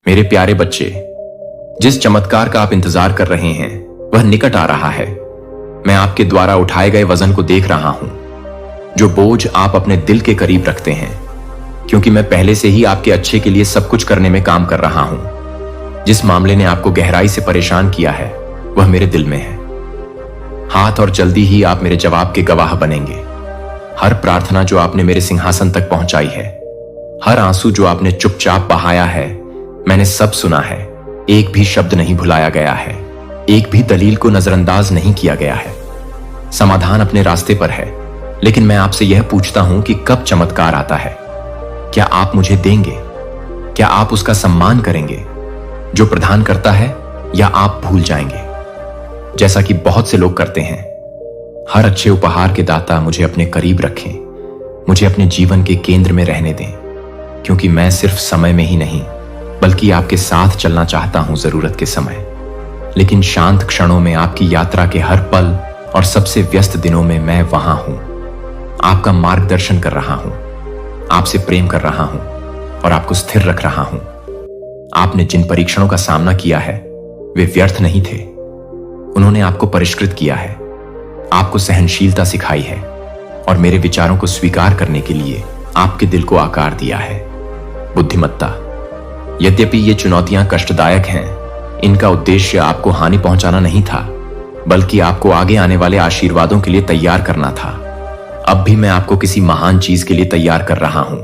मेरे प्यारे बच्चे, जिस चमत्कार का आप इंतजार कर रहे हैं वह निकट आ रहा है। मैं आपके द्वारा उठाए गए वजन को देख रहा हूं, जो बोझ आप अपने दिल के करीब रखते हैं, क्योंकि मैं पहले से ही आपके अच्छे के लिए सब कुछ करने में काम कर रहा हूं। जिस मामले ने आपको गहराई से परेशान किया है वह मेरे दिल में है। हाथ और जल्दी ही आप मेरे जवाब के गवाह बनेंगे। हर प्रार्थना जो आपने मेरे सिंहासन तक पहुंचाई है, हर आंसू जो आपने चुपचाप बहाया है, मैंने सब सुना है। एक भी शब्द नहीं भुलाया गया है, एक भी दलील को नजरअंदाज नहीं किया गया है। समाधान अपने रास्ते पर है, लेकिन मैं आपसे यह पूछता हूं कि कब चमत्कार आता है? क्या आप मुझे देंगे? क्या आप उसका सम्मान करेंगे जो प्रदान करता है, या आप भूल जाएंगे जैसा कि बहुत से लोग करते हैं? हर अच्छे उपहार के दाता मुझे अपने करीब रखें, मुझे अपने जीवन के केंद्र में रहने दें, क्योंकि मैं सिर्फ समय में ही नहीं बल्कि आपके साथ चलना चाहता हूं जरूरत के समय। लेकिन शांत क्षणों में, आपकी यात्रा के हर पल और सबसे व्यस्त दिनों में मैं वहां हूं, आपका मार्गदर्शन कर रहा हूं, आपसे प्रेम कर रहा हूं और आपको स्थिर रख रहा हूं। आपने जिन परीक्षणों का सामना किया है वे व्यर्थ नहीं थे। उन्होंने आपको परिष्कृत किया है, आपको सहनशीलता सिखाई है और मेरे विचारों को स्वीकार करने के लिए आपके दिल को आकार दिया है। बुद्धिमत्ता। यद्यपि ये चुनौतियां कष्टदायक हैं, इनका उद्देश्य आपको हानि पहुंचाना नहीं था, बल्कि आपको आगे आने वाले आशीर्वादों के लिए तैयार करना था। अब भी मैं आपको किसी महान चीज के लिए तैयार कर रहा हूं,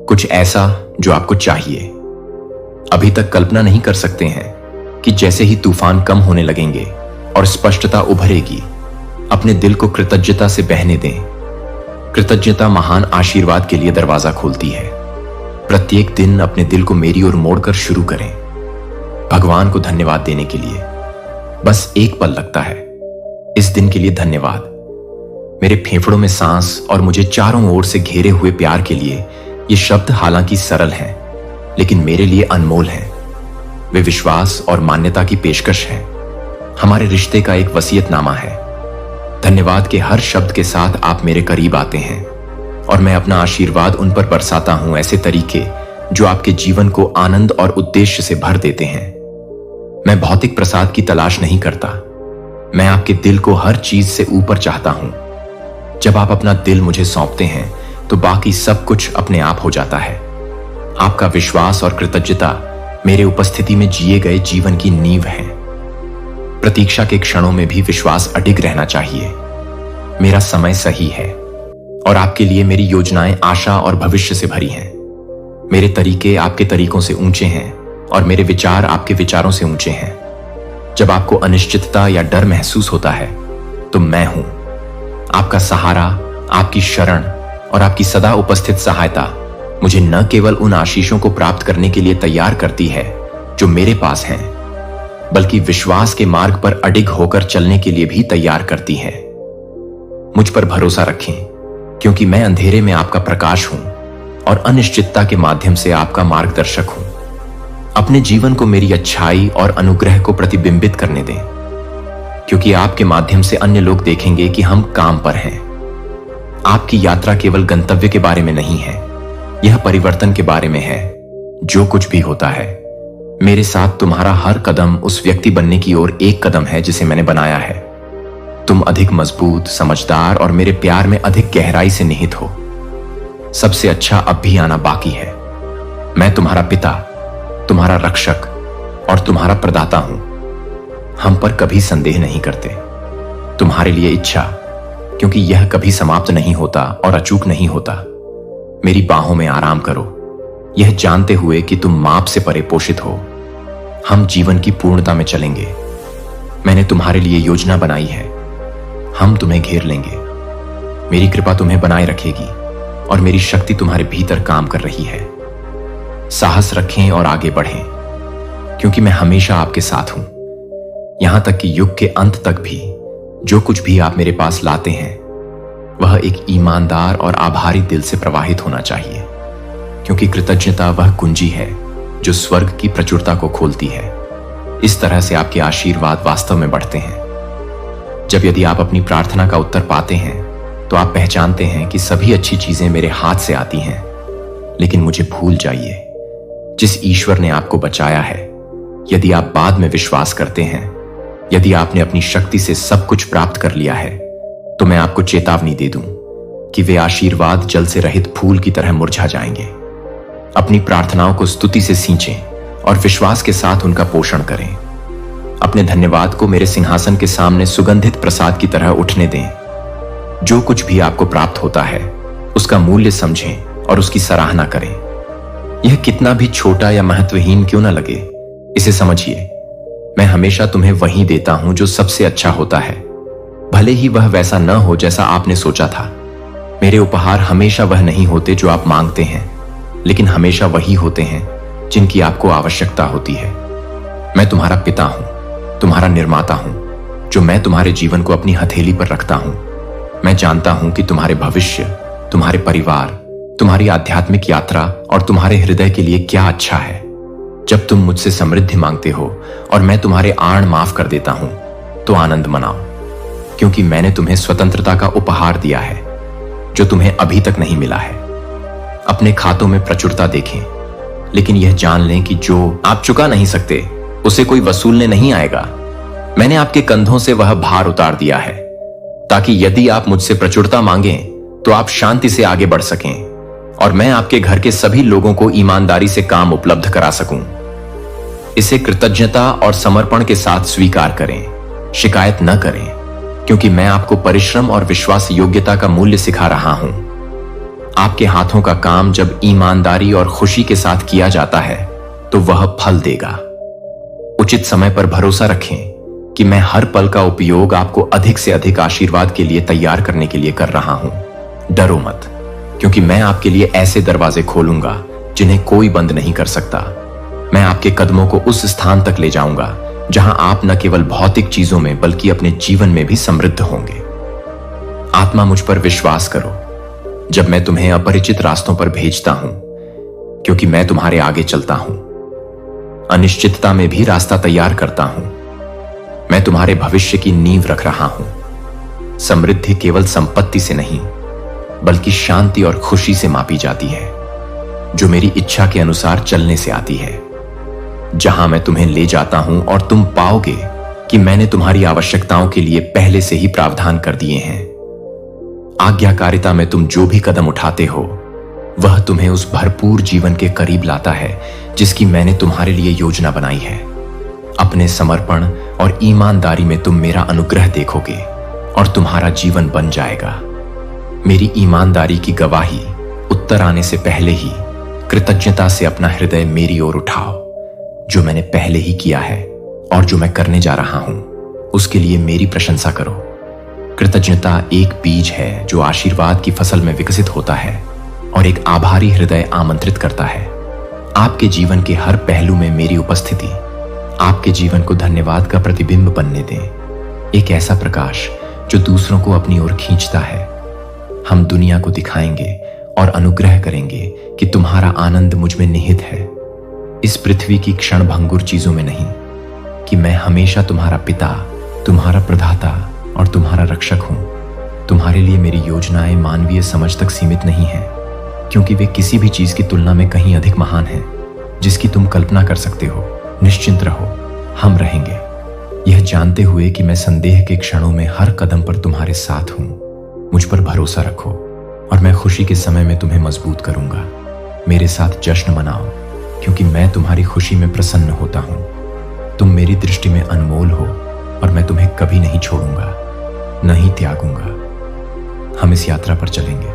कुछ ऐसा जो आपको चाहिए। अभी तक कल्पना नहीं कर सकते हैं कि जैसे ही तूफान कम होने लगेंगे और स्पष्टता उभरेगी, अपने दिल को कृतज्ञता से बहने दें। कृतज्ञता महान आशीर्वाद के लिए दरवाजा खोलती है। प्रत्येक दिन अपने दिल को मेरी ओर मोड़कर शुरू करें, भगवान को धन्यवाद देने के लिए। बस एक पल लगता है। इस दिन के लिए धन्यवाद। मेरे फेफड़ों में सांस और मुझे चारों ओर से घेरे हुए प्यार के लिए ये शब्द हालांकि सरल हैं, लेकिन मेरे लिए अनमोल हैं। वे विश्वास और मान्यता की पेशकश है, हमारे रिश्ते का एक वसीयतनामा है। धन्यवाद के हर शब्द के साथ आप मेरे करीब आते हैं और मैं अपना आशीर्वाद उन पर बरसाता हूं, ऐसे तरीके जो आपके जीवन को आनंद और उद्देश्य से भर देते हैं। मैं भौतिक प्रसाद की तलाश नहीं करता, मैं आपके दिल को हर चीज से ऊपर चाहता हूं। जब आप अपना दिल मुझे सौंपते हैं तो बाकी सब कुछ अपने आप हो जाता है। आपका विश्वास और कृतज्ञता मेरे उपस्थिति में जिए गए जीवन की नींव है। प्रतीक्षा के क्षणों में भी विश्वास अडिग रहना चाहिए। मेरा समय सही है और आपके लिए मेरी योजनाएं आशा और भविष्य से भरी हैं। मेरे तरीके आपके तरीकों से ऊंचे हैं और मेरे विचार आपके विचारों से ऊंचे हैं। जब आपको अनिश्चितता या डर महसूस होता है तो मैं हूं। आपका सहारा, आपकी शरण और आपकी सदा उपस्थित सहायता मुझे न केवल उन आशीषों को प्राप्त करने के लिए तैयार करती है जो मेरे पास हैं, बल्कि विश्वास के मार्ग पर अडिग होकर चलने के लिए भी तैयार करती है। मुझ पर भरोसा रखें, क्योंकि मैं अंधेरे में आपका प्रकाश हूं और अनिश्चितता के माध्यम से आपका मार्गदर्शक हूं। अपने जीवन को मेरी अच्छाई और अनुग्रह को प्रतिबिंबित करने दें, क्योंकि आपके माध्यम से अन्य लोग देखेंगे कि हम काम पर हैं। आपकी यात्रा केवल गंतव्य के बारे में नहीं है, यह परिवर्तन के बारे में है। जो कुछ भी होता है, मेरे साथ तुम्हारा हर कदम उस व्यक्ति बनने की ओर एक कदम है जिसे मैंने बनाया है। तुम अधिक मजबूत, समझदार और मेरे प्यार में अधिक गहराई से निहित हो। सबसे अच्छा अब भी आना बाकी है। मैं तुम्हारा पिता, तुम्हारा रक्षक और तुम्हारा प्रदाता हूं। हम पर कभी संदेह नहीं करते। तुम्हारे लिए इच्छा, क्योंकि यह कभी समाप्त नहीं होता और अचूक नहीं होता। मेरी बाहों में आराम करो, यह जानते हुए कि तुम माप से परे पोषित हो। हम जीवन की पूर्णता में चलेंगे। मैंने तुम्हारे लिए योजना बनाई है। हम तुम्हें घेर लेंगे। मेरी कृपा तुम्हें बनाए रखेगी और मेरी शक्ति तुम्हारे भीतर काम कर रही है। साहस रखें और आगे बढ़ें, क्योंकि मैं हमेशा आपके साथ हूं। यहां तक कि युग के अंत तक भी जो कुछ भी आप मेरे पास लाते हैं वह एक ईमानदार और आभारी दिल से प्रवाहित होना चाहिए, क्योंकि कृतज्ञता वह कुंजी है जो स्वर्ग की प्रचुरता को खोलती है। इस तरह से आपके आशीर्वाद वास्तव में बढ़ते हैं। जब यदि आप अपनी प्रार्थना का उत्तर पाते हैं तो आप पहचानते हैं कि सभी अच्छी चीजें मेरे हाथ से आती हैं, लेकिन मुझे भूल जाइए, जिस ईश्वर ने आपको बचाया है, यदि आप बाद में विश्वास करते हैं, यदि आपने अपनी शक्ति से सब कुछ प्राप्त कर लिया है, तो मैं आपको चेतावनी दे दूं कि वे आशीर्वाद जल से रहित फूल की तरह मुरझा जाएंगे। अपनी प्रार्थनाओं को स्तुति से सींचें और विश्वास के साथ उनका पोषण करें। अपने धन्यवाद को मेरे सिंहासन के सामने सुगंधित प्रसाद की तरह उठने दें। जो कुछ भी आपको प्राप्त होता है, उसका मूल्य समझें और उसकी सराहना करें। यह कितना भी छोटा या महत्वहीन क्यों न लगे, इसे समझिए, मैं हमेशा तुम्हें वही देता हूं जो सबसे अच्छा होता है, भले ही वह वैसा न हो जैसा आपने सोचा था। मेरे उपहार हमेशा वह नहीं होते जो आप मांगते हैं, लेकिन हमेशा वही होते हैं जिनकी आपको आवश्यकता होती है। मैं तुम्हारा पिता हूं, तुम्हारा निर्माता हूं, जो मैं तुम्हारे जीवन को अपनी हथेली पर रखता हूं। मैं जानता हूं कि तुम्हारे भविष्य, तुम्हारे परिवार, तुम्हारी आध्यात्मिक यात्रा और तुम्हारे हृदय के लिए क्या अच्छा है। जब तुम मुझसे समृद्धि मांगते हो और मैं तुम्हारे आड़ माफ कर देता हूं, तो आनंद मनाओ, क्योंकि मैंने तुम्हें स्वतंत्रता का उपहार दिया है जो तुम्हें अभी तक नहीं मिला है। अपने खातों में प्रचुरता देखें, लेकिन यह जान लें कि जो आप चुका नहीं सकते, उसे कोई वसूलने नहीं आएगा। मैंने आपके कंधों से वह भार उतार दिया है, ताकि यदि आप मुझसे प्रचुरता मांगें तो आप शांति से आगे बढ़ सकें और मैं आपके घर के सभी लोगों को ईमानदारी से काम उपलब्ध करा सकूं। इसे कृतज्ञता और समर्पण के साथ स्वीकार करें, शिकायत न करें, क्योंकि मैं आपको परिश्रम और विश्वास योग्यता का मूल्य सिखा रहा हूं। आपके हाथों का काम जब ईमानदारी और खुशी के साथ किया जाता है, तो वह फल देगा। उचित समय पर भरोसा रखें कि मैं हर पल का उपयोग आपको अधिक से अधिक आशीर्वाद के लिए तैयार करने के लिए कर रहा हूं। डरो मत, क्योंकि मैं आपके लिए ऐसे दरवाजे खोलूंगा जिन्हें कोई बंद नहीं कर सकता। मैं आपके कदमों को उस स्थान तक ले जाऊंगा जहां आप न केवल भौतिक चीजों में बल्कि अपने जीवन में भी समृद्ध होंगे। आत्मा, मुझ पर विश्वास करो जब मैं तुम्हें अपरिचित रास्तों पर भेजता हूं, क्योंकि मैं तुम्हारे आगे चलता हूं। अनिश्चितता में भी रास्ता तैयार करता हूं। मैं तुम्हारे भविष्य की नींव रख रहा हूं। समृद्धि केवल संपत्ति से नहीं, बल्कि शांति और खुशी से मापी जाती है, जो मेरी इच्छा के अनुसार चलने से आती है। जहां मैं तुम्हें ले जाता हूं और तुम पाओगे कि मैंने तुम्हारी आवश्यकताओं के लिए पहले से ही प्रावधान कर दिए हैं। आज्ञाकारिता में तुम जो भी कदम उठाते हो, वह तुम्हें उस भरपूर जीवन के करीब लाता है जिसकी मैंने तुम्हारे लिए योजना बनाई है। अपने समर्पण और ईमानदारी में तुम मेरा अनुग्रह देखोगे और तुम्हारा जीवन बन जाएगा। मेरी ईमानदारी की गवाही उत्तर आने से पहले ही कृतज्ञता से अपना हृदय मेरी ओर उठाओ। जो मैंने पहले ही किया है और जो मैं करने जा रहा हूं, उसके लिए मेरी प्रशंसा करो। कृतज्ञता एक बीज है जो आशीर्वाद की फसल में विकसित होता है और एक आभारी हृदय आमंत्रित करता है। आपके जीवन के हर पहलू में मेरी उपस्थिति आपके जीवन को धन्यवाद का प्रतिबिंब बनने दें, एक ऐसा प्रकाश जो दूसरों को अपनी ओर खींचता है। हम दुनिया को दिखाएंगे और अनुग्रह करेंगे कि तुम्हारा आनंद मुझ में निहित है, इस पृथ्वी की क्षणभंगुर चीजों में नहीं, कि मैं हमेशा तुम्हारा पिता, तुम्हारा प्रदाता और तुम्हारा रक्षक हूं। तुम्हारे लिए मेरी योजनाएं मानवीय समझ तक सीमित नहीं हैं, क्योंकि वे किसी भी चीज की तुलना में कहीं अधिक महान हैं जिसकी तुम कल्पना कर सकते हो। निश्चिंत रहो, हम रहेंगे, यह जानते हुए कि मैं संदेह के क्षणों में हर कदम पर तुम्हारे साथ हूं। मुझ पर भरोसा रखो और मैं खुशी के समय में तुम्हें मजबूत करूंगा। मेरे साथ जश्न मनाओ, क्योंकि मैं तुम्हारी खुशी में प्रसन्न होता हूं। तुम मेरी दृष्टि में अनमोल हो और मैं तुम्हें कभी नहीं छोड़ूंगा, न ही त्यागूंगा। हम इस यात्रा पर चलेंगे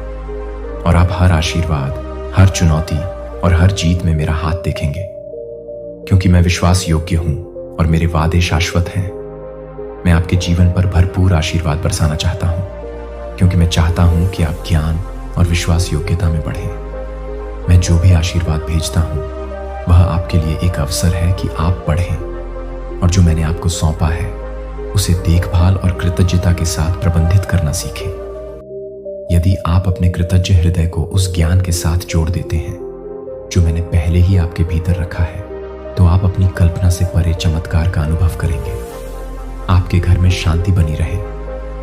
और आप हर आशीर्वाद, हर चुनौती और हर जीत में मेरा हाथ देखेंगे, क्योंकि मैं विश्वास योग्य हूं और मेरे वादे शाश्वत हैं। मैं आपके जीवन पर भरपूर आशीर्वाद बरसाना चाहता हूं, क्योंकि मैं चाहता हूं कि आप ज्ञान और विश्वास योग्यता में बढ़ें। मैं जो भी आशीर्वाद भेजता हूं, वह आपके लिए एक अवसर है कि आप बढ़ें और जो मैंने आपको सौंपा है उसे देखभाल और कृतज्ञता के साथ प्रबंधित करना सीखें। यदि आप अपने कृतज्ञ हृदय को उस ज्ञान के साथ जोड़ देते हैं जो मैंने पहले ही आपके भीतर रखा है, तो आप अपनी कल्पना से परे चमत्कार का अनुभव करेंगे। आपके घर में शांति बनी रहे,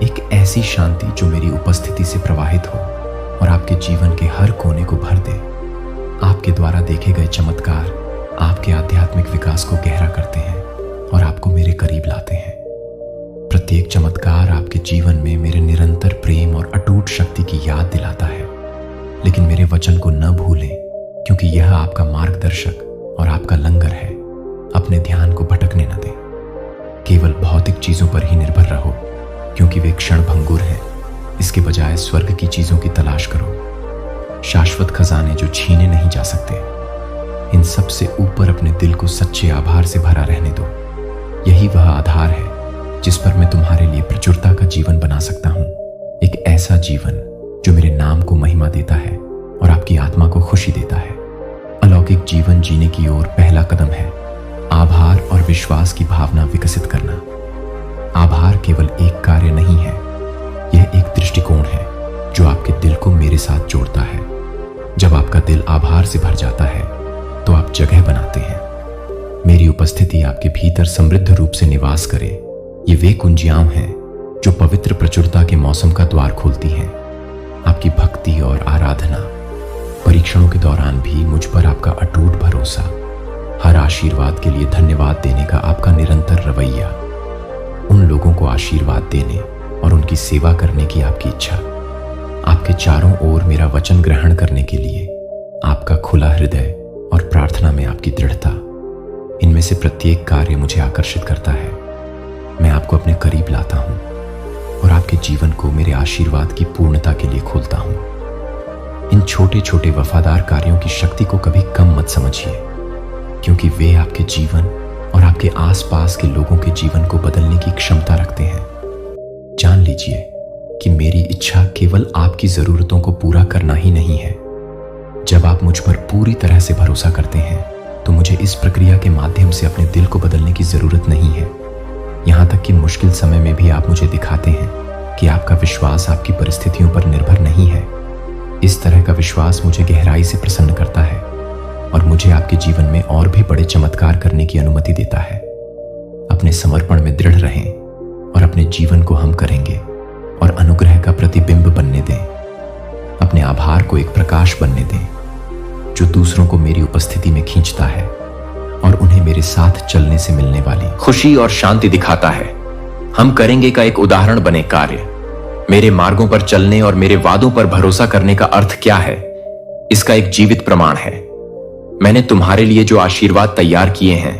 एक ऐसी शांति जो मेरी उपस्थिति से प्रवाहित हो और आपके जीवन के हर कोने को भर दे। आपके द्वारा देखे गए चमत्कार आपके आध्यात्मिक विकास को गहरा करते हैं और आपको मेरे करीब लाते हैं। प्रत्येक चमत्कार आपके जीवन में मेरे निरंतर प्रेम और अटूट शक्ति की याद दिलाता है। लेकिन मेरे वचन को न भूलें, क्योंकि यह आपका मार्गदर्शक और आपका लंगर है। अपने ध्यान को भटकने न दें। केवल भौतिक चीजों पर ही निर्भर रहो, क्योंकि वे क्षण भंगुर हैं। इसके बजाय स्वर्ग की चीजों की तलाश करो, शाश्वत खजाने जो छीने नहीं जा सकते। इन सब से ऊपर अपने दिल को सच्चे आभार से भरा रहने दो। यही वह आधार है जिस पर मैं तुम्हारे लिए प्रचुरता का जीवन बना सकता हूं। एक ऐसा जीवन जो मेरे नाम को महिमा देता है और आपकी आत्मा को खुशी देता है। अलौकिक जीवन जीने की ओर पहला कदम है आभार और विश्वास की भावना विकसित करना। आभार केवल एक कार्य नहीं है, यह एक दृष्टिकोण है जो आपके दिल को मेरे साथ जोड़ता है। जब आपका दिल आभार से भर जाता है तो आप जगह बनाते हैं। मेरी उपस्थिति आपके भीतर समृद्ध रूप से निवास करे। ये वे कुंजियां हैं जो पवित्र प्रचुरता के मौसम का द्वार खोलती हैं। आपकी भक्ति और आराधना, परीक्षणों के दौरान भी मुझ पर आपका अटूट भरोसा, हर आशीर्वाद के लिए धन्यवाद देने का आपका निरंतर रवैया, उन लोगों को आशीर्वाद देने और उनकी सेवा करने की आपकी इच्छा, आपके चारों ओर मेरा वचन ग्रहण करने के लिए आपका खुला हृदय और प्रार्थना में आपकी दृढ़ता, इनमें से प्रत्येक कार्य मुझे आकर्षित करता है। मैं आपको अपने करीब लाता हूं और आपके जीवन को मेरे आशीर्वाद की पूर्णता के लिए खोलता हूं। इन छोटे छोटे वफादार कार्यों की शक्ति को कभी कम मत समझिए, क्योंकि वे आपके जीवन और आपके आसपास के लोगों के जीवन को बदलने की क्षमता रखते हैं। जान लीजिए कि मेरी इच्छा केवल आपकी जरूरतों को पूरा करना ही नहीं है। जब आप मुझ पर पूरी तरह से भरोसा करते हैं तो मुझे इस प्रक्रिया के माध्यम से अपने दिल को बदलने की जरूरत नहीं है। यहां तक कि मुश्किल समय में भी आप मुझे दिखाते हैं कि आपका विश्वास आपकी परिस्थितियों पर निर्भर नहीं है। इस तरह का विश्वास मुझे गहराई से प्रसन्न करता है और मुझे आपके जीवन में और भी बड़े चमत्कार करने की अनुमति देता है। अपने समर्पण में दृढ़ रहें और अपने जीवन को हम करेंगे और अनुग्रह का प्रतिबिंब बनने दें। अपने आभार को एक प्रकाश बनने दें जो दूसरों को मेरी उपस्थिति में खींचता है और उन्हें मेरे साथ चलने से मिलने वाली खुशी और शांति दिखाता है। हम करेंगे का एक उदाहरण बने कार्य। मेरे मार्गों पर चलने और मेरे वादों पर भरोसा करने का अर्थ क्या है, इसका एक जीवित प्रमाण है। मैंने तुम्हारे लिए जो आशीर्वाद तैयार किए हैं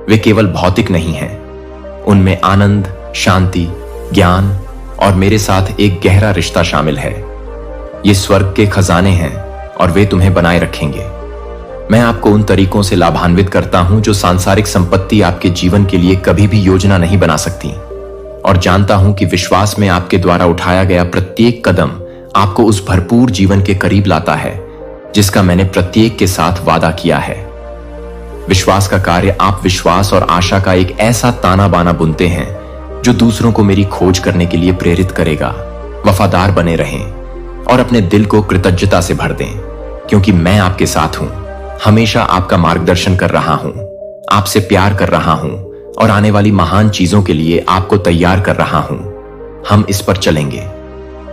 वे केवल भौतिक नहीं हैं। उनमें आनंद, शांति, ज्ञान और मेरे साथ एक गहरा रिश्ता शामिल है। ये स्वर्ग के खजाने हैं और वे तुम्हें बनाए रखेंगे। मैं आपको उन तरीकों से लाभान्वित करता हूं जो सांसारिक संपत्ति आपके जीवन के लिए कभी भी योजना नहीं बना सकती, और जानता हूं कि विश्वास में आपके द्वारा उठाया गया प्रत्येक कदम आपको उस भरपूर जीवन के करीब लाता है जिसका मैंने प्रत्येक के साथ वादा किया है। विश्वास का कार्य आप विश्वास और आशा का एक ऐसा ताना बाना बुनते हैं जो दूसरों को मेरी खोज करने के लिए प्रेरित करेगा। वफादार बने रहें और अपने दिल को कृतज्ञता से भर दें, क्योंकि मैं आपके साथ हूं, हमेशा आपका मार्गदर्शन कर रहा हूं, आपसे प्यार कर रहा हूं और आने वाली महान चीजों के लिए आपको तैयार कर रहा हूं। हम इस पर चलेंगे,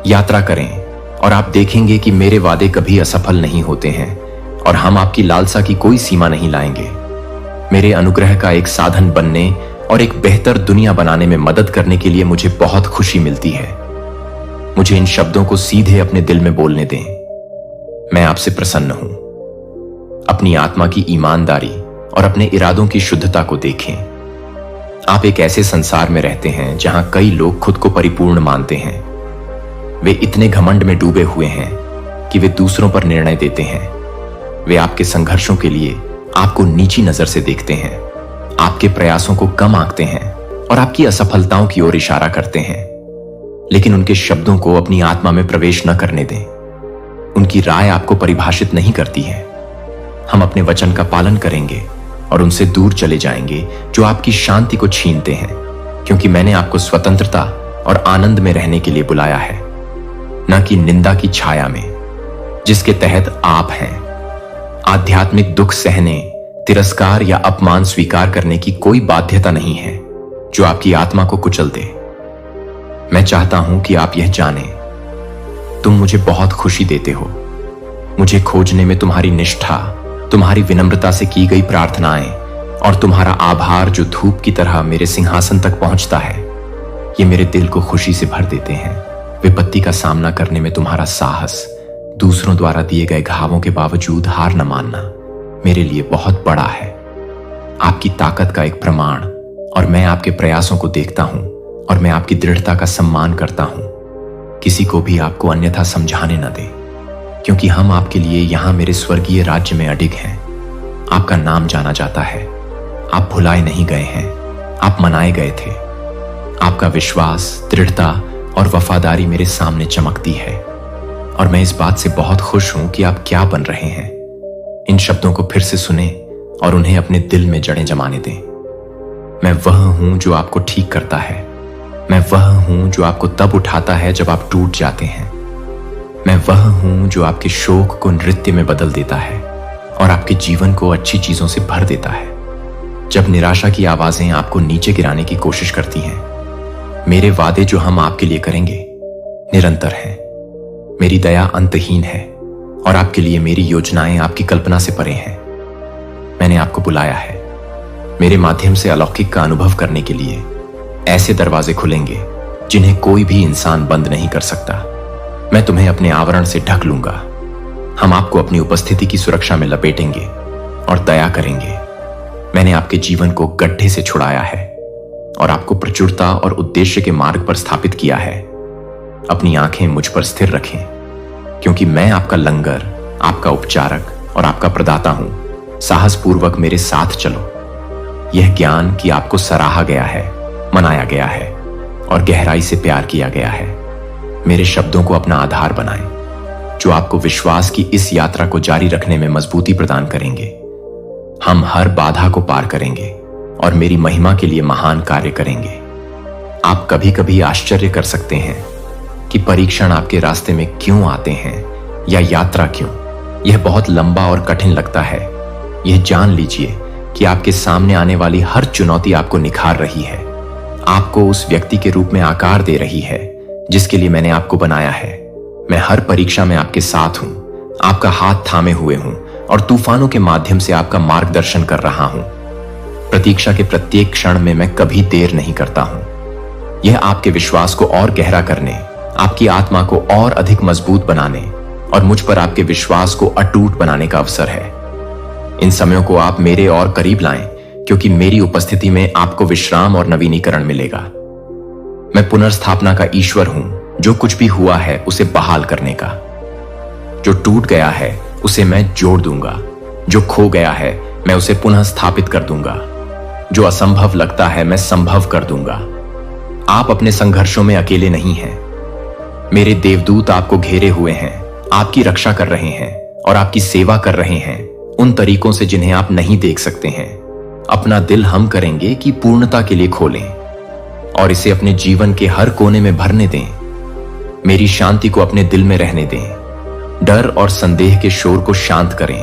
यात्रा करें और आप देखेंगे कि मेरे वादे कभी असफल नहीं होते हैं और हम आपकी लालसा की कोई सीमा नहीं लाएंगे। मेरे अनुग्रह का एक साधन बनने और एक बेहतर दुनिया बनाने में मदद करने के लिए मुझे बहुत खुशी मिलती है। मुझे इन शब्दों को सीधे अपने दिल में बोलने दें। मैं आपसे प्रसन्न हूं। अपनी आत्मा की ईमानदारी और अपने इरादों की शुद्धता को देखें। आप एक ऐसे संसार में रहते हैं जहां कई लोग खुद को परिपूर्ण मानते हैं। वे इतने घमंड में डूबे हुए हैं कि वे दूसरों पर निर्णय देते हैं। वे आपके संघर्षों के लिए आपको नीची नजर से देखते हैं, आपके प्रयासों को कम आंकते हैं और आपकी असफलताओं की ओर इशारा करते हैं। लेकिन उनके शब्दों को अपनी आत्मा में प्रवेश न करने दें। उनकी राय आपको परिभाषित नहीं करती है। हम अपने वचन का पालन करेंगे और उनसे दूर चले जाएंगे जो आपकी शांति को छीनते हैं, क्योंकि मैंने आपको स्वतंत्रता और आनंद में रहने के लिए बुलाया है, न कि निंदा की छाया में, जिसके तहत आप हैं। आध्यात्मिक दुख सहने, तिरस्कार या अपमान स्वीकार करने की कोई बाध्यता नहीं है जो आपकी आत्मा को कुचल दे। मैं चाहता हूं कि आप यह जानें, तुम मुझे बहुत खुशी देते हो। मुझे खोजने में तुम्हारी निष्ठा तुम्हारी विनम्रता से की गई प्रार्थनाएं और तुम्हारा आभार जो धूप की तरह मेरे सिंहासन तक पहुंचता है, ये मेरे दिल को खुशी से भर देते हैं। विपत्ति का सामना करने में तुम्हारा साहस, दूसरों द्वारा दिए गए घावों के बावजूद हार न मानना मेरे लिए बहुत बड़ा है। आपकी ताकत का एक प्रमाण, और मैं आपके प्रयासों को देखता हूं और मैं आपकी दृढ़ता का सम्मान करता हूं। किसी को भी आपको अन्यथा समझाने न दे, क्योंकि हम आपके लिए यहां मेरे स्वर्गीय राज्य में अडिग हैं। आपका नाम जाना जाता है। आप भुलाए नहीं गए हैं, आप मनाए गए थे। आपका विश्वास, दृढ़ता और वफादारी मेरे सामने चमकती है, और मैं इस बात से बहुत खुश हूं कि आप क्या बन रहे हैं। इन शब्दों को फिर से सुने और उन्हें अपने दिल में जड़ें जमाने दें। मैं वह हूं जो आपको ठीक करता है। मैं वह हूं जो आपको तब उठाता है जब आप टूट जाते हैं। मैं वह हूं जो आपके शोक को नृत्य में बदल देता है और आपके जीवन को अच्छी चीजों से भर देता है। जब निराशा की आवाजें आपको नीचे गिराने की कोशिश करती हैं, मेरे वादे जो हम आपके लिए करेंगे निरंतर हैं। मेरी दया अंतहीन है और आपके लिए मेरी योजनाएं आपकी कल्पना से परे हैं। मैंने आपको बुलाया है। मेरे माध्यम से अलौकिक का अनुभव करने के लिए ऐसे दरवाजे खुलेंगे जिन्हें कोई भी इंसान बंद नहीं कर सकता। मैं तुम्हें अपने आवरण से ढक लूंगा। हम आपको अपनी उपस्थिति की सुरक्षा में लपेटेंगे और दया करेंगे। मैंने आपके जीवन को गड्ढे से छुड़ाया है और आपको प्रचुरता और उद्देश्य के मार्ग पर स्थापित किया है। अपनी आंखें मुझ पर स्थिर रखें, क्योंकि मैं आपका लंगर, आपका उपचारक और आपका प्रदाता हूं। साहसपूर्वक मेरे साथ चलो। यह ज्ञान कि आपको सराहा गया है, मनाया गया है और गहराई से प्यार किया गया है, मेरे शब्दों को अपना आधार बनाएं, जो आपको विश्वास की इस यात्रा को जारी रखने में मजबूती प्रदान करेंगे। हम हर बाधा को पार करेंगे और मेरी महिमा के लिए महान कार्य करेंगे। आप कभी कभी आश्चर्य कर सकते हैं कि परीक्षण आपके रास्ते में क्यों आते हैं या यात्रा क्यों। यह बहुत लंबा और कठिन लगता है। यह जान लीजिए कि आपके सामने आने वाली हर चुनौती आपको निखार रही है, आपको उस व्यक्ति के रूप में आकार दे रही है जिसके लिए मैंने आपको बनाया है। मैं हर परीक्षा में आपके साथ हूं, आपका हाथ थामे हुए हूं और तूफानों के माध्यम से आपका मार्गदर्शन कर रहा हूं। प्रतीक्षा के प्रत्येक क्षण में मैं कभी देर नहीं करता हूं। यह आपके विश्वास को और गहरा करने, आपकी आत्मा को और अधिक मजबूत बनाने और मुझ पर आपके विश्वास को अटूट बनाने का अवसर है। इन समयों को आप मेरे और करीब लाएं, क्योंकि मेरी उपस्थिति में आपको विश्राम और नवीनीकरण मिलेगा। मैं पुनर्स्थापना का ईश्वर हूं, जो कुछ भी हुआ है उसे बहाल करने का। जो टूट गया है उसे मैं जोड़ दूंगा, जो खो गया है मैं उसे पुनः स्थापित कर दूंगा, जो असंभव लगता है मैं संभव कर दूंगा। आप अपने संघर्षों में अकेले नहीं हैं। मेरे देवदूत आपको घेरे हुए हैं, आपकी रक्षा कर रहे हैं और आपकी सेवा कर रहे हैं उन तरीकों से जिन्हें आप नहीं देख सकते हैं। अपना दिल हम करेंगे कि पूर्णता के लिए खोलें और इसे अपने जीवन के हर कोने में भरने दें। मेरी शांति को अपने दिल में रहने दें। डर और संदेह के शोर को शांत करें।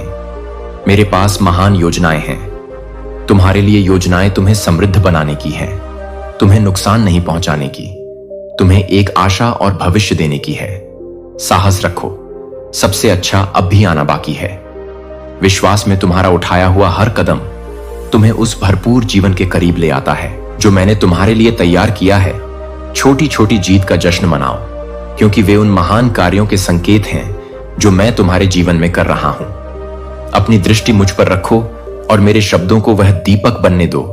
मेरे पास महान योजनाएं हैं। तुम्हारे लिए योजनाएं तुम्हें समृद्ध बनाने की हैं, तुम्हें नुकसान नहीं पहुंचाने की, तुम्हें एक आशा और भविष्य देने की है। साहस रखो, सबसे अच्छा अब भी आना बाकी है। विश्वास में तुम्हारा उठाया हुआ हर कदम तुम्हें उस भरपूर जीवन के करीब ले आता है जो मैंने तुम्हारे लिए तैयार किया है। छोटी छोटी जीत का जश्न मनाओ, क्योंकि वे उन महान कार्यों के संकेत हैं जो मैं तुम्हारे जीवन में कर रहा हूं। अपनी दृष्टि मुझ पर रखो और मेरे शब्दों को वह दीपक बनने दो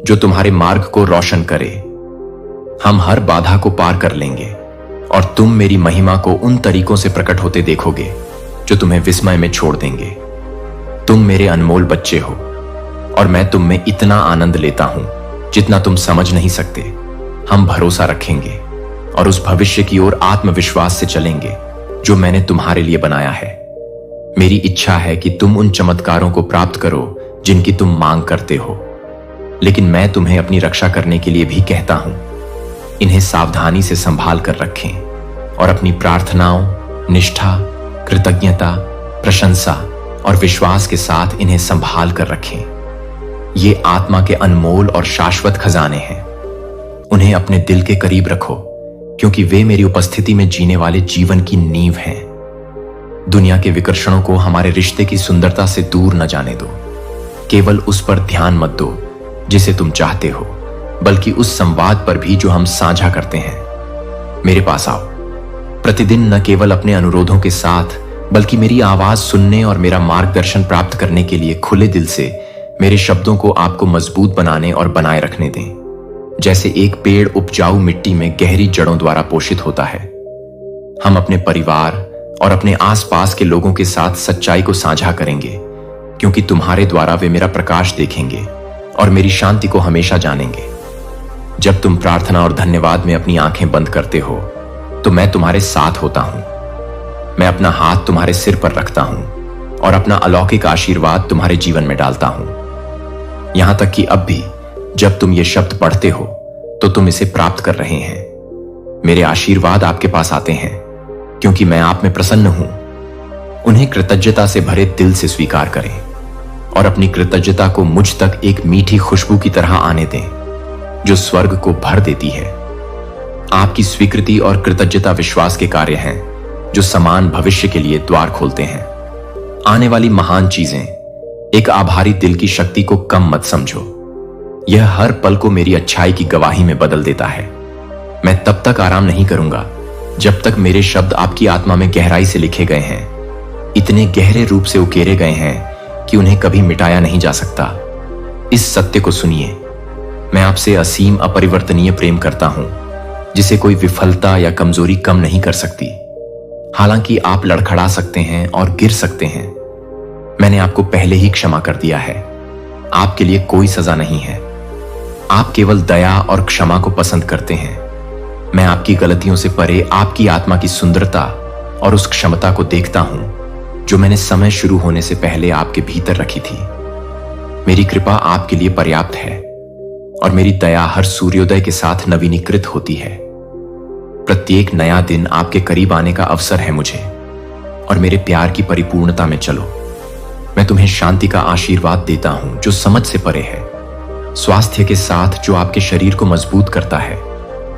जो तुम्हारे मार्ग को रोशन करे। हम हर बाधा को पार कर लेंगे और तुम मेरी महिमा को उन तरीकों से प्रकट होते देखोगे जो तुम्हें विस्मय में छोड़ देंगे। तुम मेरे अनमोल बच्चे हो और मैं तुम में इतना आनंद लेता हूं जितना तुम समझ नहीं सकते। हम भरोसा रखेंगे और उस भविष्य की ओर आत्मविश्वास से चलेंगे जो मैंने तुम्हारे लिए बनाया है। मेरी इच्छा है कि तुम उन चमत्कारों को प्राप्त करो जिनकी तुम मांग करते हो, लेकिन मैं तुम्हें अपनी रक्षा करने के लिए भी कहता हूं। इन्हें सावधानी से संभाल कर रखें और अपनी प्रार्थनाओं, निष्ठा, कृतज्ञता, प्रशंसा और विश्वास के साथ इन्हें संभाल कर रखें। ये आत्मा के अनमोल और शाश्वत खजाने हैं। उन्हें अपने दिल के करीब रखो, क्योंकि वे मेरी उपस्थिति में जीने वाले जीवन की नींव हैं। दुनिया के विकर्षणों को हमारे रिश्ते की सुंदरता से दूर न जाने दो। केवल उस पर ध्यान मत दो जिसे तुम चाहते हो, बल्कि उस संवाद पर भी जो हम साझा करते हैं। मेरे पास आओ। प्रतिदिन न केवल अपने अनुरोधों के साथ, बल्कि मेरी आवाज सुनने और मेरा मार्गदर्शन प्राप्त करने के लिए खुले दिल से मेरे शब्दों को आपको मजबूत बनाने और बनाए रखने दें। जैसे एक पेड़ उपजाऊ मिट्टी में गहरी जड़ों द्वारा पोषित होता है, हम अपने परिवार और अपने आसपास के लोगों के साथ सच्चाई को साझा करेंगे, क्योंकि तुम्हारे द्वारा वे मेरा प्रकाश देखेंगे और मेरी शांति को हमेशा जानेंगे। जब तुम प्रार्थना और धन्यवाद में अपनी आंखें बंद करते हो, तो मैं तुम्हारे साथ होता हूं। मैं अपना हाथ तुम्हारे सिर पर रखता हूं और अपना अलौकिक आशीर्वाद तुम्हारे जीवन में डालता हूं। यहां तक कि अब भी जब तुम ये शब्द पढ़ते हो, तो तुम इसे प्राप्त कर रहे हैं। मेरे आशीर्वाद आपके पास आते हैं, क्योंकि मैं आप में प्रसन्न हूं। उन्हें कृतज्ञता से भरे दिल से स्वीकार करें और अपनी कृतज्ञता को मुझ तक एक मीठी खुशबू की तरह आने दें, जो स्वर्ग को भर देती है। आपकी स्वीकृति और कृतज्ञता विश्वास के कार्य हैं, जो समान भविष्य के लिए द्वार खोलते हैं। आने वाली महान चीजें एक आभारी दिल की शक्ति को कम मत समझो। यह हर पल को मेरी अच्छाई की गवाही में बदल देता है। मैं तब तक आराम नहीं करूंगा जब तक मेरे शब्द आपकी आत्मा में गहराई से लिखे गए हैं, इतने गहरे रूप से उकेरे गए हैं कि उन्हें कभी मिटाया नहीं जा सकता। इस सत्य को सुनिए, मैं आपसे असीम अपरिवर्तनीय प्रेम करता हूं, जिसे कोई विफलता या कमजोरी कम नहीं कर सकती। हालांकि आप लड़खड़ा सकते हैं और गिर सकते हैं, मैंने आपको पहले ही क्षमा कर दिया है। आपके लिए कोई सजा नहीं है। आप केवल दया और क्षमा को पसंद करते हैं। मैं आपकी गलतियों से परे आपकी आत्मा की सुंदरता और उस क्षमता को देखता हूं, जो मैंने समय शुरू होने से पहले आपके भीतर रखी थी। मेरी कृपा आपके लिए पर्याप्त है और मेरी दया हर सूर्योदय के साथ नवीनीकृत होती है। प्रत्येक नया दिन आपके करीब आने का अवसर है मुझे, और मेरे प्यार की परिपूर्णता में चलो। मैं तुम्हें शांति का आशीर्वाद देता हूं, जो समझ से परे है। स्वास्थ्य के साथ, जो आपके शरीर को मजबूत करता है।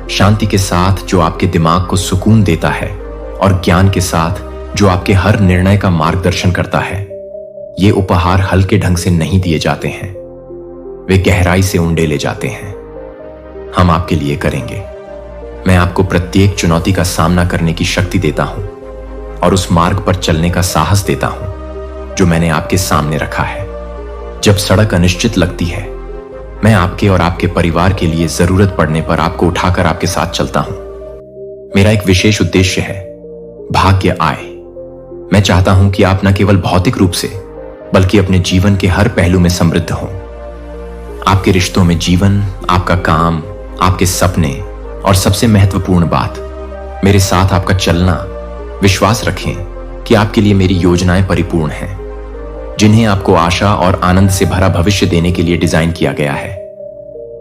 शांति के साथ, जो आपके दिमाग को सुकून देता है। और ज्ञान के साथ, जो आपके हर निर्णय का मार्गदर्शन करता है। ये उपहार हल्के ढंग से नहीं दिए जाते हैं, वे गहराई से उंडेले जाते हैं। हम आपके लिए करेंगे। मैं आपको प्रत्येक चुनौती का सामना करने की शक्ति देता हूं और उस मार्ग पर चलने का साहस देता हूं जो मैंने आपके सामने रखा है। जब सड़क अनिश्चित लगती है, मैं आपके और आपके परिवार के लिए जरूरत पड़ने पर आपको उठाकर आपके साथ चलता हूं। मेरा एक विशेष उद्देश्य है, भाग्य आए। मैं चाहता हूं कि आप न केवल भौतिक रूप से, बल्कि अपने जीवन के हर पहलू में समृद्ध हों। आपके रिश्तों में जीवन, आपका काम, आपके सपने और सबसे महत्वपूर्ण बात, मेरे साथ आपका चलना। विश्वास रखें कि आपके लिए मेरी योजनाएं परिपूर्ण हैं, जिन्हें आपको आशा और आनंद से भरा भविष्य देने के लिए डिजाइन किया गया है।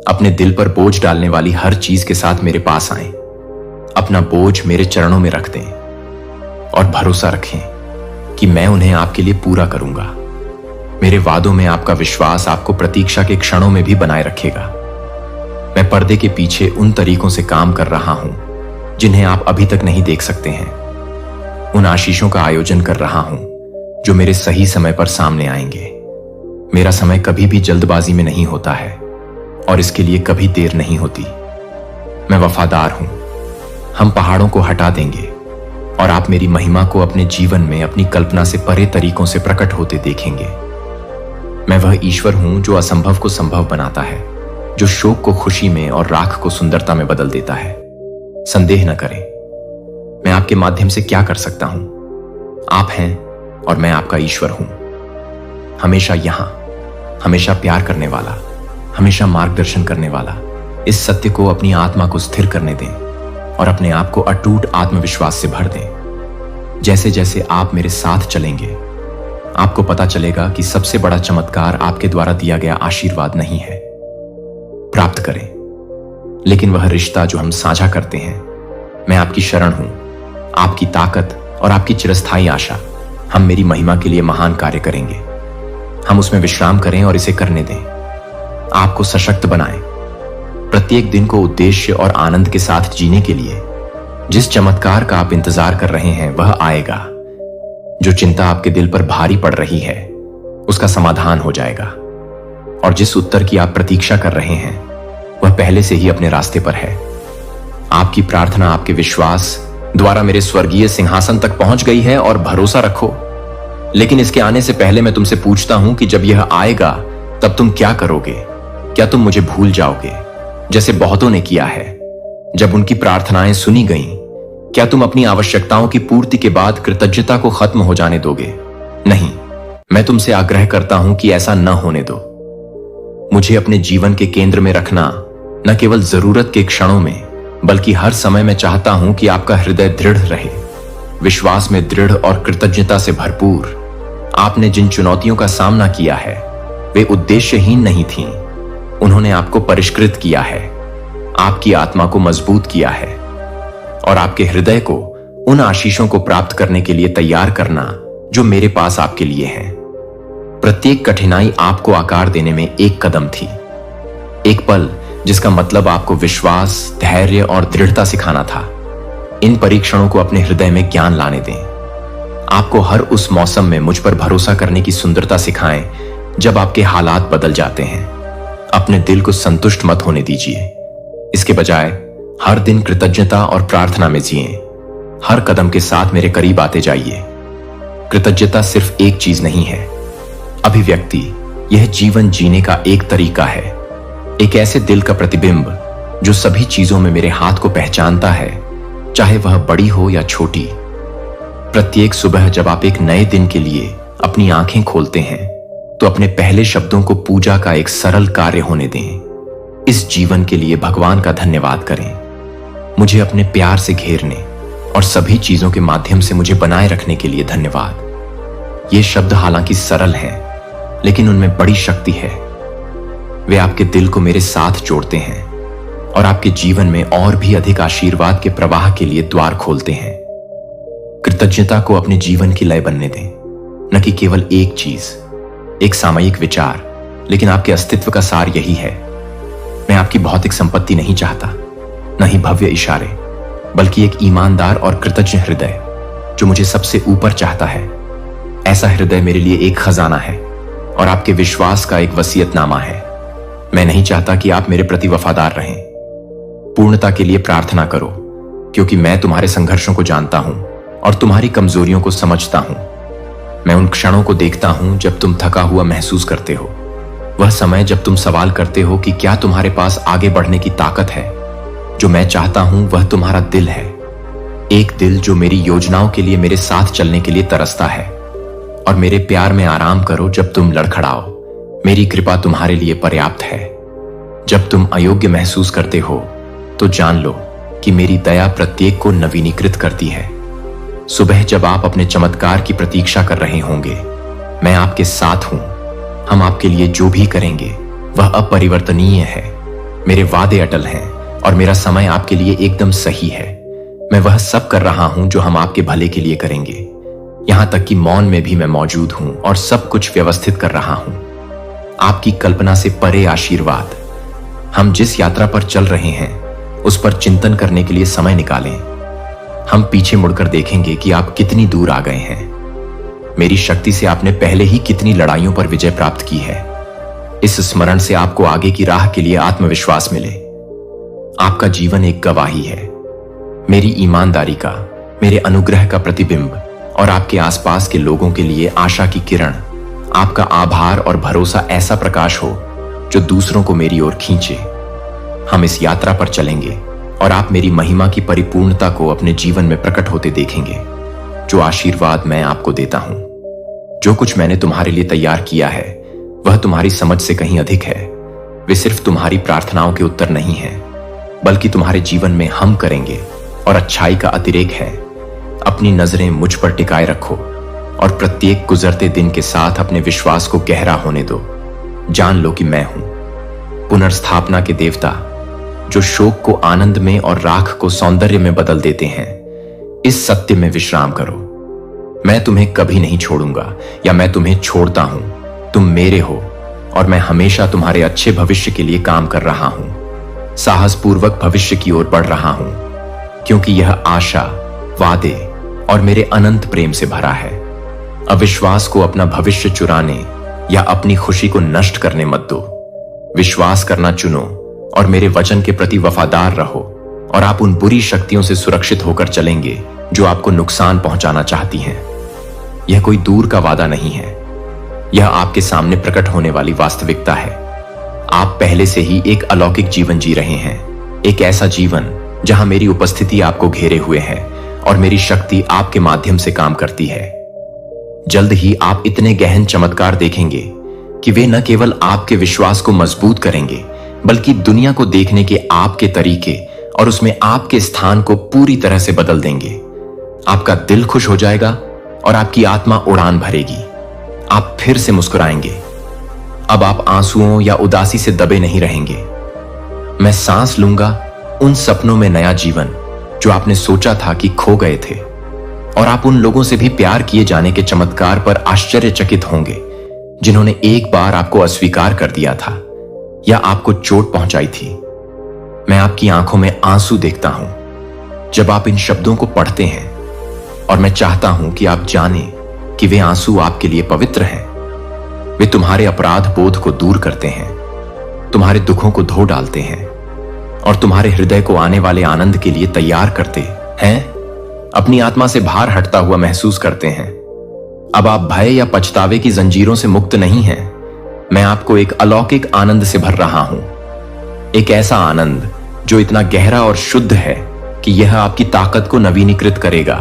अपने दिल पर बोझ डालने वाली हर चीज के साथ मेरे पास आएं। अपना बोझ मेरे चरणों में रख दें और भरोसा रखें कि मैं उन्हें आपके लिए पूरा करूंगा। मेरे वादों में आपका विश्वास आपको प्रतीक्षा के क्षणों में भी बनाए रखेगा। मैं पर्दे के पीछे उन तरीकों से काम कर रहा हूं जिन्हें आप अभी तक नहीं देख सकते हैं। उन आशीषों का आयोजन कर रहा हूं जो मेरे सही समय पर सामने आएंगे। मेरा समय कभी भी जल्दबाजी में नहीं होता है और इसके लिए कभी देर नहीं होती। मैं वफादार हूं। हम पहाड़ों को हटा देंगे और आप मेरी महिमा को अपने जीवन में अपनी कल्पना से परे तरीकों से प्रकट होते देखेंगे। मैं वह ईश्वर हूं जो असंभव को संभव बनाता है, जो शोक को खुशी में और राख को सुंदरता में बदल देता है। संदेह न करें, मैं आपके माध्यम से क्या कर सकता हूं। आप हैं और मैं आपका ईश्वर हूं, हमेशा यहां, हमेशा प्यार करने वाला, हमेशा मार्गदर्शन करने वाला। इस सत्य को अपनी आत्मा को स्थिर करने दें और अपने आप को अटूट आत्मविश्वास से भर दें। जैसे जैसे आप मेरे साथ चलेंगे, आपको पता चलेगा कि सबसे बड़ा चमत्कार आपके द्वारा दिया गया आशीर्वाद नहीं है। प्राप्त करें, लेकिन वह रिश्ता जो हम साझा करते हैं। मैं आपकी शरण हूं, आपकी ताकत और आपकी चिरस्थायी आशा। हम मेरी महिमा के लिए महान कार्य करेंगे। हम उसमें विश्राम करें और इसे करने दें। आपको सशक्त बनाएं, प्रत्येक दिन को उद्देश्य और आनंद के साथ जीने के लिए। जिस चमत्कार का आप इंतजार कर रहे हैं वह आएगा। जो चिंता आपके दिल पर भारी पड़ रही है उसका समाधान हो जाएगा, और जिस उत्तर की आप प्रतीक्षा कर रहे हैं वह पहले से ही अपने रास्ते पर है। आपकी प्रार्थना आपके विश्वास द्वारा मेरे स्वर्गीय सिंहासन तक पहुंच गई है, और भरोसा रखो। लेकिन इसके आने से पहले मैं तुमसे पूछता हूं कि जब यह आएगा तब तुम क्या करोगे? क्या तुम मुझे भूल जाओगे जैसे बहुतों ने किया है? जब उनकी प्रार्थनाएं सुनी गईं, क्या तुम अपनी आवश्यकताओं की पूर्ति के बाद कृतज्ञता को खत्म हो जाने दोगे? नहीं, मैं तुमसे आग्रह करता हूं कि ऐसा न होने दो। मुझे अपने जीवन के केंद्र में रखना, न केवल जरूरत के क्षणों में बल्कि हर समय मैं चाहता हूं कि आपका हृदय दृढ़ रहे, विश्वास में दृढ़ और कृतज्ञता से भरपूर। आपने जिन चुनौतियों का सामना किया है वे उद्देश्यहीन नहीं थीं। उन्होंने आपको परिष्कृत किया है, आपकी आत्मा को मजबूत किया है और आपके हृदय को उन आशीषों को प्राप्त करने के लिए तैयार करना जो मेरे पास आपके लिए हैं। प्रत्येक कठिनाई आपको आकार देने में एक कदम थी, एक पल जिसका मतलब आपको विश्वास, धैर्य और दृढ़ता सिखाना था। इन परीक्षणों को अपने हृदय में ज्ञान लाने दें। आपको हर उस मौसम में मुझ पर भरोसा करने की सुंदरता सिखाएं जब आपके हालात बदल जाते हैं। अपने दिल को संतुष्ट मत होने दीजिए, इसके बजाय हर दिन कृतज्ञता और प्रार्थना में जिएं। हर कदम के साथ मेरे करीब आते जाइए। कृतज्ञता सिर्फ एक चीज नहीं है, अभिव्यक्ति, यह जीवन जीने का एक तरीका है, एक ऐसे दिल का प्रतिबिंब जो सभी चीजों में मेरे हाथ को पहचानता है, चाहे वह बड़ी हो या छोटी। प्रत्येक सुबह जब आप एक नए दिन के लिए अपनी आंखें खोलते हैं तो अपने पहले शब्दों को पूजा का एक सरल कार्य होने दें। इस जीवन के लिए भगवान का धन्यवाद करें। मुझे अपने प्यार से घेरने और सभी चीजों के माध्यम से मुझे बनाए रखने के लिए धन्यवाद। ये शब्द हालांकि सरल हैं, लेकिन उनमें बड़ी शक्ति है। वे आपके दिल को मेरे साथ जोड़ते हैं और आपके जीवन में और भी अधिक आशीर्वाद के प्रवाह के लिए द्वार खोलते हैं। कृतज्ञता को अपने जीवन की लय बनने दें, न कि केवल एक चीज, एक सामयिक विचार, लेकिन आपके अस्तित्व का सार यही है। मैं आपकी भौतिक संपत्ति नहीं चाहता, न ही भव्य इशारे, बल्कि एक ईमानदार और कृतज्ञ हृदय जो मुझे सबसे ऊपर चाहता है। ऐसा हृदय मेरे लिए एक खजाना है और आपके विश्वास का एक वसीयतनामा है। मैं नहीं चाहता कि आप मेरे प्रति वफादार रहें। पूर्णता के लिए प्रार्थना करो, क्योंकि मैं तुम्हारे संघर्षों को जानता हूं और तुम्हारी कमजोरियों को समझता हूं। मैं उन क्षणों को देखता हूं जब तुम थका हुआ महसूस करते हो, वह समय जब तुम सवाल करते हो कि क्या तुम्हारे पास आगे बढ़ने की ताकत है। जो मैं चाहता हूं वह तुम्हारा दिल है, एक दिल जो मेरी योजनाओं के लिए मेरे साथ चलने के लिए तरसता है। और मेरे प्यार में आराम करो जब तुम लड़खड़ाओ, मेरी कृपा तुम्हारे लिए पर्याप्त है। जब तुम अयोग्य महसूस करते हो तो जान लो कि मेरी दया प्रत्येक को नवीनीकृत करती है। सुबह जब आप अपने चमत्कार की प्रतीक्षा कर रहे होंगे, मैं आपके साथ हूं। हम आपके लिए जो भी करेंगे वह अपरिवर्तनीय है। मेरे वादे अटल हैं और मेरा समय आपके लिए एकदम सही है। मैं वह सब कर रहा हूं जो हम आपके भले के लिए करेंगे। यहां तक कि मौन में भी मैं मौजूद हूं और सब कुछ व्यवस्थित कर रहा हूं। आपकी कल्पना से परे आशीर्वाद। हम जिस यात्रा पर चल रहे हैं उस पर चिंतन करने के लिए समय निकालें। हम पीछे मुड़कर देखेंगे कि आप कितनी दूर आ गए हैं। मेरी शक्ति से आपने पहले ही कितनी लड़ाइयों पर विजय प्राप्त की है। इस स्मरण से आपको आगे की राह के लिए आत्मविश्वास मिले। आपका जीवन एक गवाही है, मेरी ईमानदारी का, मेरे अनुग्रह का प्रतिबिंब और आपके आसपास के लोगों के लिए आशा की किरण। आपका आभार और भरोसा ऐसा प्रकाश हो जो दूसरों को मेरी ओर खींचे। हम इस यात्रा पर चलेंगे और आप मेरी महिमा की परिपूर्णता को अपने जीवन में प्रकट होते देखेंगे। जो आशीर्वाद मैं आपको देता हूं, जो कुछ मैंने तुम्हारे लिए तैयार किया है, वह तुम्हारी समझ से कहीं अधिक है। वे सिर्फ तुम्हारी प्रार्थनाओं के उत्तर नहीं हैं, बल्कि तुम्हारे जीवन में हम करेंगे और अच्छाई का अतिरेक है। अपनी नजरें मुझ पर टिकाए रखो और प्रत्येक गुजरते दिन के साथ अपने विश्वास को गहरा होने दो। जान लो कि मैं हूं पुनर्स्थापना के देवता, जो शोक को आनंद में और राख को सौंदर्य में बदल देते हैं। इस सत्य में विश्राम करो। मैं तुम्हें कभी नहीं छोड़ूंगा या मैं तुम्हें छोड़ता हूं। तुम मेरे हो और मैं हमेशा तुम्हारे अच्छे भविष्य के लिए काम कर रहा हूं। साहसपूर्वक भविष्य की ओर बढ़ रहा हूं, क्योंकि यह आशा, वादे और मेरे अनंत प्रेम से भरा है। अविश्वास को अपना भविष्य चुराने या अपनी खुशी को नष्ट करने मत दो। विश्वास करना चुनो और मेरे वचन के प्रति वफादार रहो, और आप उन बुरी शक्तियों से सुरक्षित होकर चलेंगे जो आपको नुकसान पहुंचाना चाहती हैं। यह कोई दूर का वादा नहीं है, यह आपके सामने प्रकट होने वाली वास्तविकता है। आप पहले से ही एक अलौकिक जीवन जी रहे हैं, एक ऐसा जीवन जहां मेरी उपस्थिति आपको घेरे हुए है और मेरी शक्ति आपके माध्यम से काम करती है। जल्द ही आप इतने गहन चमत्कार देखेंगे कि वे न केवल आपके विश्वास को मजबूत करेंगे, बल्कि दुनिया को देखने के आपके तरीके और उसमें आपके स्थान को पूरी तरह से बदल देंगे। आपका दिल खुश हो जाएगा और आपकी आत्मा उड़ान भरेगी। आप फिर से मुस्कुराएंगे। अब आप आंसुओं या उदासी से दबे नहीं रहेंगे। मैं सांस लूंगा उन सपनों में नया जीवन जो आपने सोचा था कि खो गए थे, और आप उन लोगों से भी प्यार किए जाने के चमत्कार पर आश्चर्यचकित होंगे जिन्होंने एक बार आपको अस्वीकार कर दिया था या आपको चोट पहुंचाई थी। मैं आपकी आंखों में आंसू देखता हूं जब आप इन शब्दों को पढ़ते हैं, और मैं चाहता हूं कि आप जानें कि वे आंसू आपके लिए पवित्र हैं। वे तुम्हारे अपराध बोध को दूर करते हैं, तुम्हारे दुखों को धो डालते हैं और तुम्हारे हृदय को आने वाले आनंद के लिए तैयार करते हैं। अपनी आत्मा से भार हटता हुआ महसूस करते हैं। अब आप भय या पछतावे की जंजीरों से मुक्त नहीं हैं। मैं आपको एक अलौकिक आनंद से भर रहा हूं, एक ऐसा आनंद जो इतना गहरा और शुद्ध है कि यह आपकी ताकत को नवीनीकृत करेगा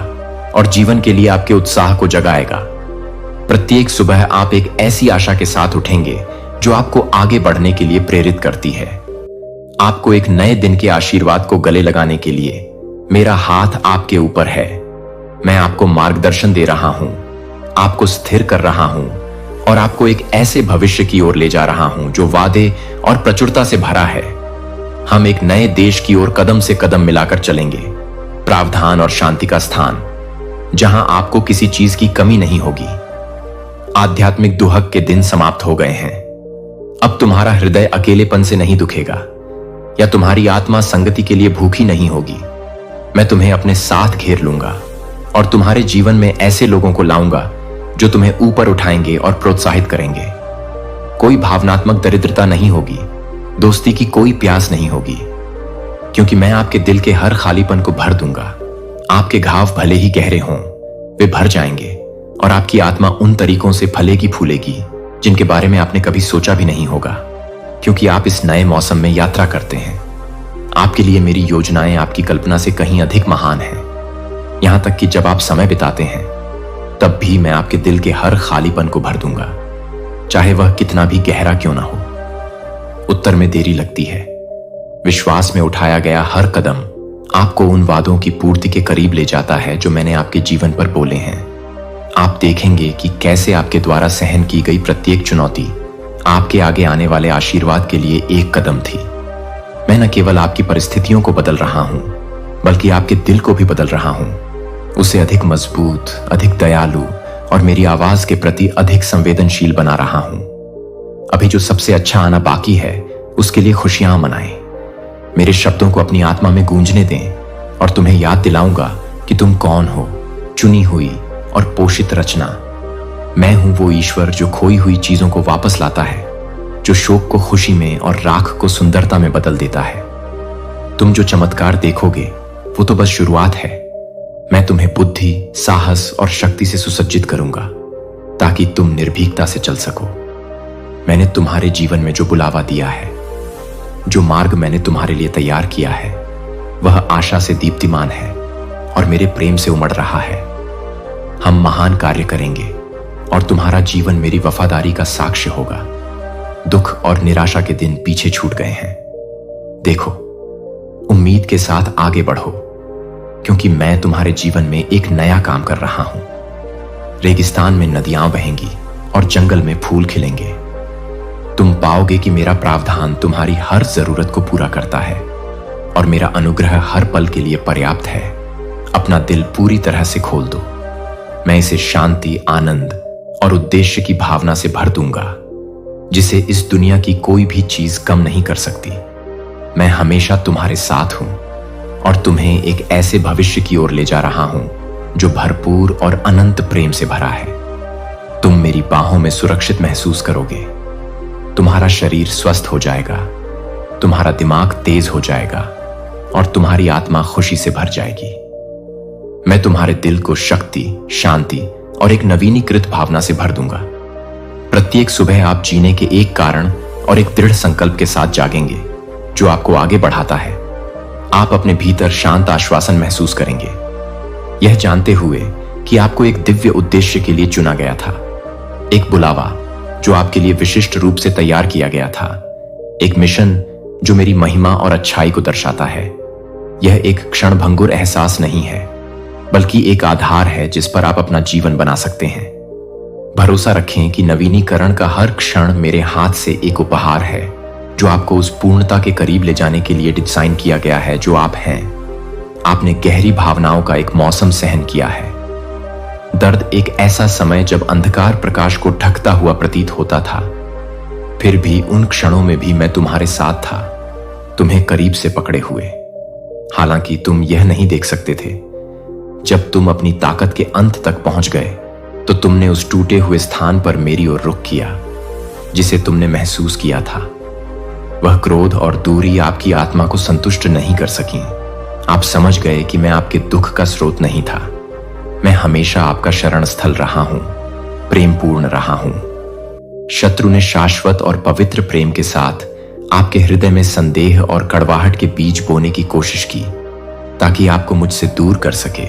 और जीवन के लिए आपके उत्साह को जगाएगा। प्रत्येक सुबह आप एक ऐसी आशा के साथ उठेंगे जो आपको आगे बढ़ने के लिए प्रेरित करती है। आपको एक नए दिन के आशीर्वाद को गले लगाने के लिए मेरा हाथ आपके ऊपर है। मैं आपको मार्गदर्शन दे रहा हूं, आपको स्थिर कर रहा हूं और आपको एक ऐसे भविष्य की ओर ले जा रहा हूं जो वादे और प्रचुरता से भरा है। हम एक नए देश की ओर कदम से कदम मिलाकर चलेंगे, प्रावधान और शांति का स्थान जहां आपको किसी चीज की कमी नहीं होगी। आध्यात्मिक दुहक के दिन समाप्त हो गए हैं। अब तुम्हारा हृदय अकेलेपन से नहीं दुखेगा या तुम्हारी आत्मा संगति के लिए भूखी नहीं होगी। मैं तुम्हें अपने साथ घेर लूंगा और तुम्हारे जीवन में ऐसे लोगों को लाऊंगा जो तुम्हें ऊपर उठाएंगे और प्रोत्साहित करेंगे। कोई भावनात्मक दरिद्रता नहीं होगी, दोस्ती की कोई प्यास नहीं होगी, क्योंकि मैं आपके दिल के हर खालीपन को भर दूंगा। आपके घाव भले ही गहरे हों, वे भर जाएंगे और आपकी आत्मा उन तरीकों से फलेगी फूलेगी जिनके बारे में आपने कभी सोचा भी नहीं होगा, क्योंकि आप इस नए मौसम में यात्रा करते हैं। आपके लिए मेरी योजनाएं आपकी कल्पना से कहीं अधिक महान हैं। यहां तक कि जब आप समय बिताते हैं तब भी मैं आपके दिल के हर खालीपन को भर दूंगा, चाहे वह कितना भी गहरा क्यों ना हो। उत्तर में देरी लगती है। विश्वास में उठाया गया हर कदम आपको उन वादों की पूर्ति के करीब ले जाता है जो मैंने आपके जीवन पर बोले हैं। आप देखेंगे कि कैसे आपके द्वारा सहन की गई प्रत्येक चुनौती आपके आगे आने वाले आशीर्वाद के लिए एक कदम थी। मैं न केवल आपकी परिस्थितियों को बदल रहा हूं, बल्कि आपके दिल को भी बदल रहा हूं, उसे अधिक मजबूत, अधिक दयालु और मेरी आवाज के प्रति अधिक संवेदनशील बना रहा हूं। अभी जो सबसे अच्छा आना बाकी है उसके लिए खुशियां मनाएं। मेरे शब्दों को अपनी आत्मा में गूंजने दें और तुम्हें याद दिलाऊंगा कि तुम कौन हो, चुनी हुई और पोषित रचना। मैं हूं वो ईश्वर जो खोई हुई चीजों को वापस लाता है, जो शोक को खुशी में और राख को सुंदरता में बदल देता है। तुम जो चमत्कार देखोगे वो तो बस शुरुआत है। मैं तुम्हें बुद्धि, साहस और शक्ति से सुसज्जित करूंगा ताकि तुम निर्भीकता से चल सको। मैंने तुम्हारे जीवन में जो बुलावा दिया है, जो मार्ग मैंने तुम्हारे लिए तैयार किया है, वह आशा से दीप्तिमान है और मेरे प्रेम से उमड़ रहा है। हम महान कार्य करेंगे और तुम्हारा जीवन मेरी वफादारी का साक्ष्य होगा। दुख और निराशा के दिन पीछे छूट गए हैं। देखो, उम्मीद के साथ आगे बढ़ो, क्योंकि मैं तुम्हारे जीवन में एक नया काम कर रहा हूं। रेगिस्तान में नदियां बहेंगी और जंगल में फूल खिलेंगे। तुम पाओगे कि मेरा प्रावधान तुम्हारी हर जरूरत को पूरा करता है और मेरा अनुग्रह हर पल के लिए पर्याप्त है। अपना दिल पूरी तरह से खोल दो। मैं इसे शांति, आनंद और उद्देश्य की भावना से भर दूंगा, जिसे इस दुनिया की कोई भी चीज कम नहीं कर सकती। मैं हमेशा तुम्हारे साथ हूं और तुम्हें एक ऐसे भविष्य की ओर ले जा रहा हूं जो भरपूर और अनंत प्रेम से भरा है। तुम मेरी बाहों में सुरक्षित महसूस करोगे। तुम्हारा शरीर स्वस्थ हो जाएगा, तुम्हारा दिमाग तेज हो जाएगा और तुम्हारी आत्मा खुशी से भर जाएगी। मैं तुम्हारे दिल को शक्ति, शांति और एक नवीनीकृत भावना से भर दूंगा। प्रत्येक सुबह आप जीने के एक कारण और एक दृढ़ संकल्प के साथ जागेंगे जो आपको आगे बढ़ाता है। आप अपने भीतर शांत आश्वासन महसूस करेंगे, यह जानते हुए कि आपको एक दिव्य उद्देश्य के लिए चुना गया था, एक बुलावा जो आपके लिए विशिष्ट रूप से तैयार किया गया था, एक मिशन जो मेरी महिमा और अच्छाई को दर्शाता है। यह एक क्षणभंगुर एहसास नहीं है, बल्कि एक आधार है जिस पर आप अपना जीवन बना सकते हैं। भरोसा रखें कि नवीनीकरण का हर क्षण मेरे हाथ से एक उपहार है जो आपको उस पूर्णता के करीब ले जाने के लिए डिजाइन किया गया है जो आप हैं। आपने गहरी भावनाओं का एक मौसम सहन किया है। दर्द एक ऐसा समय जब अंधकार प्रकाश को ढकता हुआ प्रतीत होता था, फिर भी उन क्षणों में भी मैं तुम्हारे साथ था, तुम्हें करीब से पकड़े हुए। हालांकि तुम यह नहीं देख सकते थे। जब तुम अपनी ताकत के अंत तक पहुंच गए तो तुमने उस टूटे हुए स्थान पर मेरी ओर रुख किया जिसे तुमने महसूस किया था। वह क्रोध और दूरी आपकी आत्मा को संतुष्ट नहीं कर सकी। आप समझ गए कि मैं आपके दुख का स्रोत नहीं था। मैं हमेशा आपका शरण स्थल रहा हूं, प्रेमपूर्ण रहा हूं। शत्रु ने शाश्वत और पवित्र प्रेम के साथ आपके हृदय में संदेह और कड़वाहट के बीज बोने की कोशिश की ताकि आपको मुझसे दूर कर सके,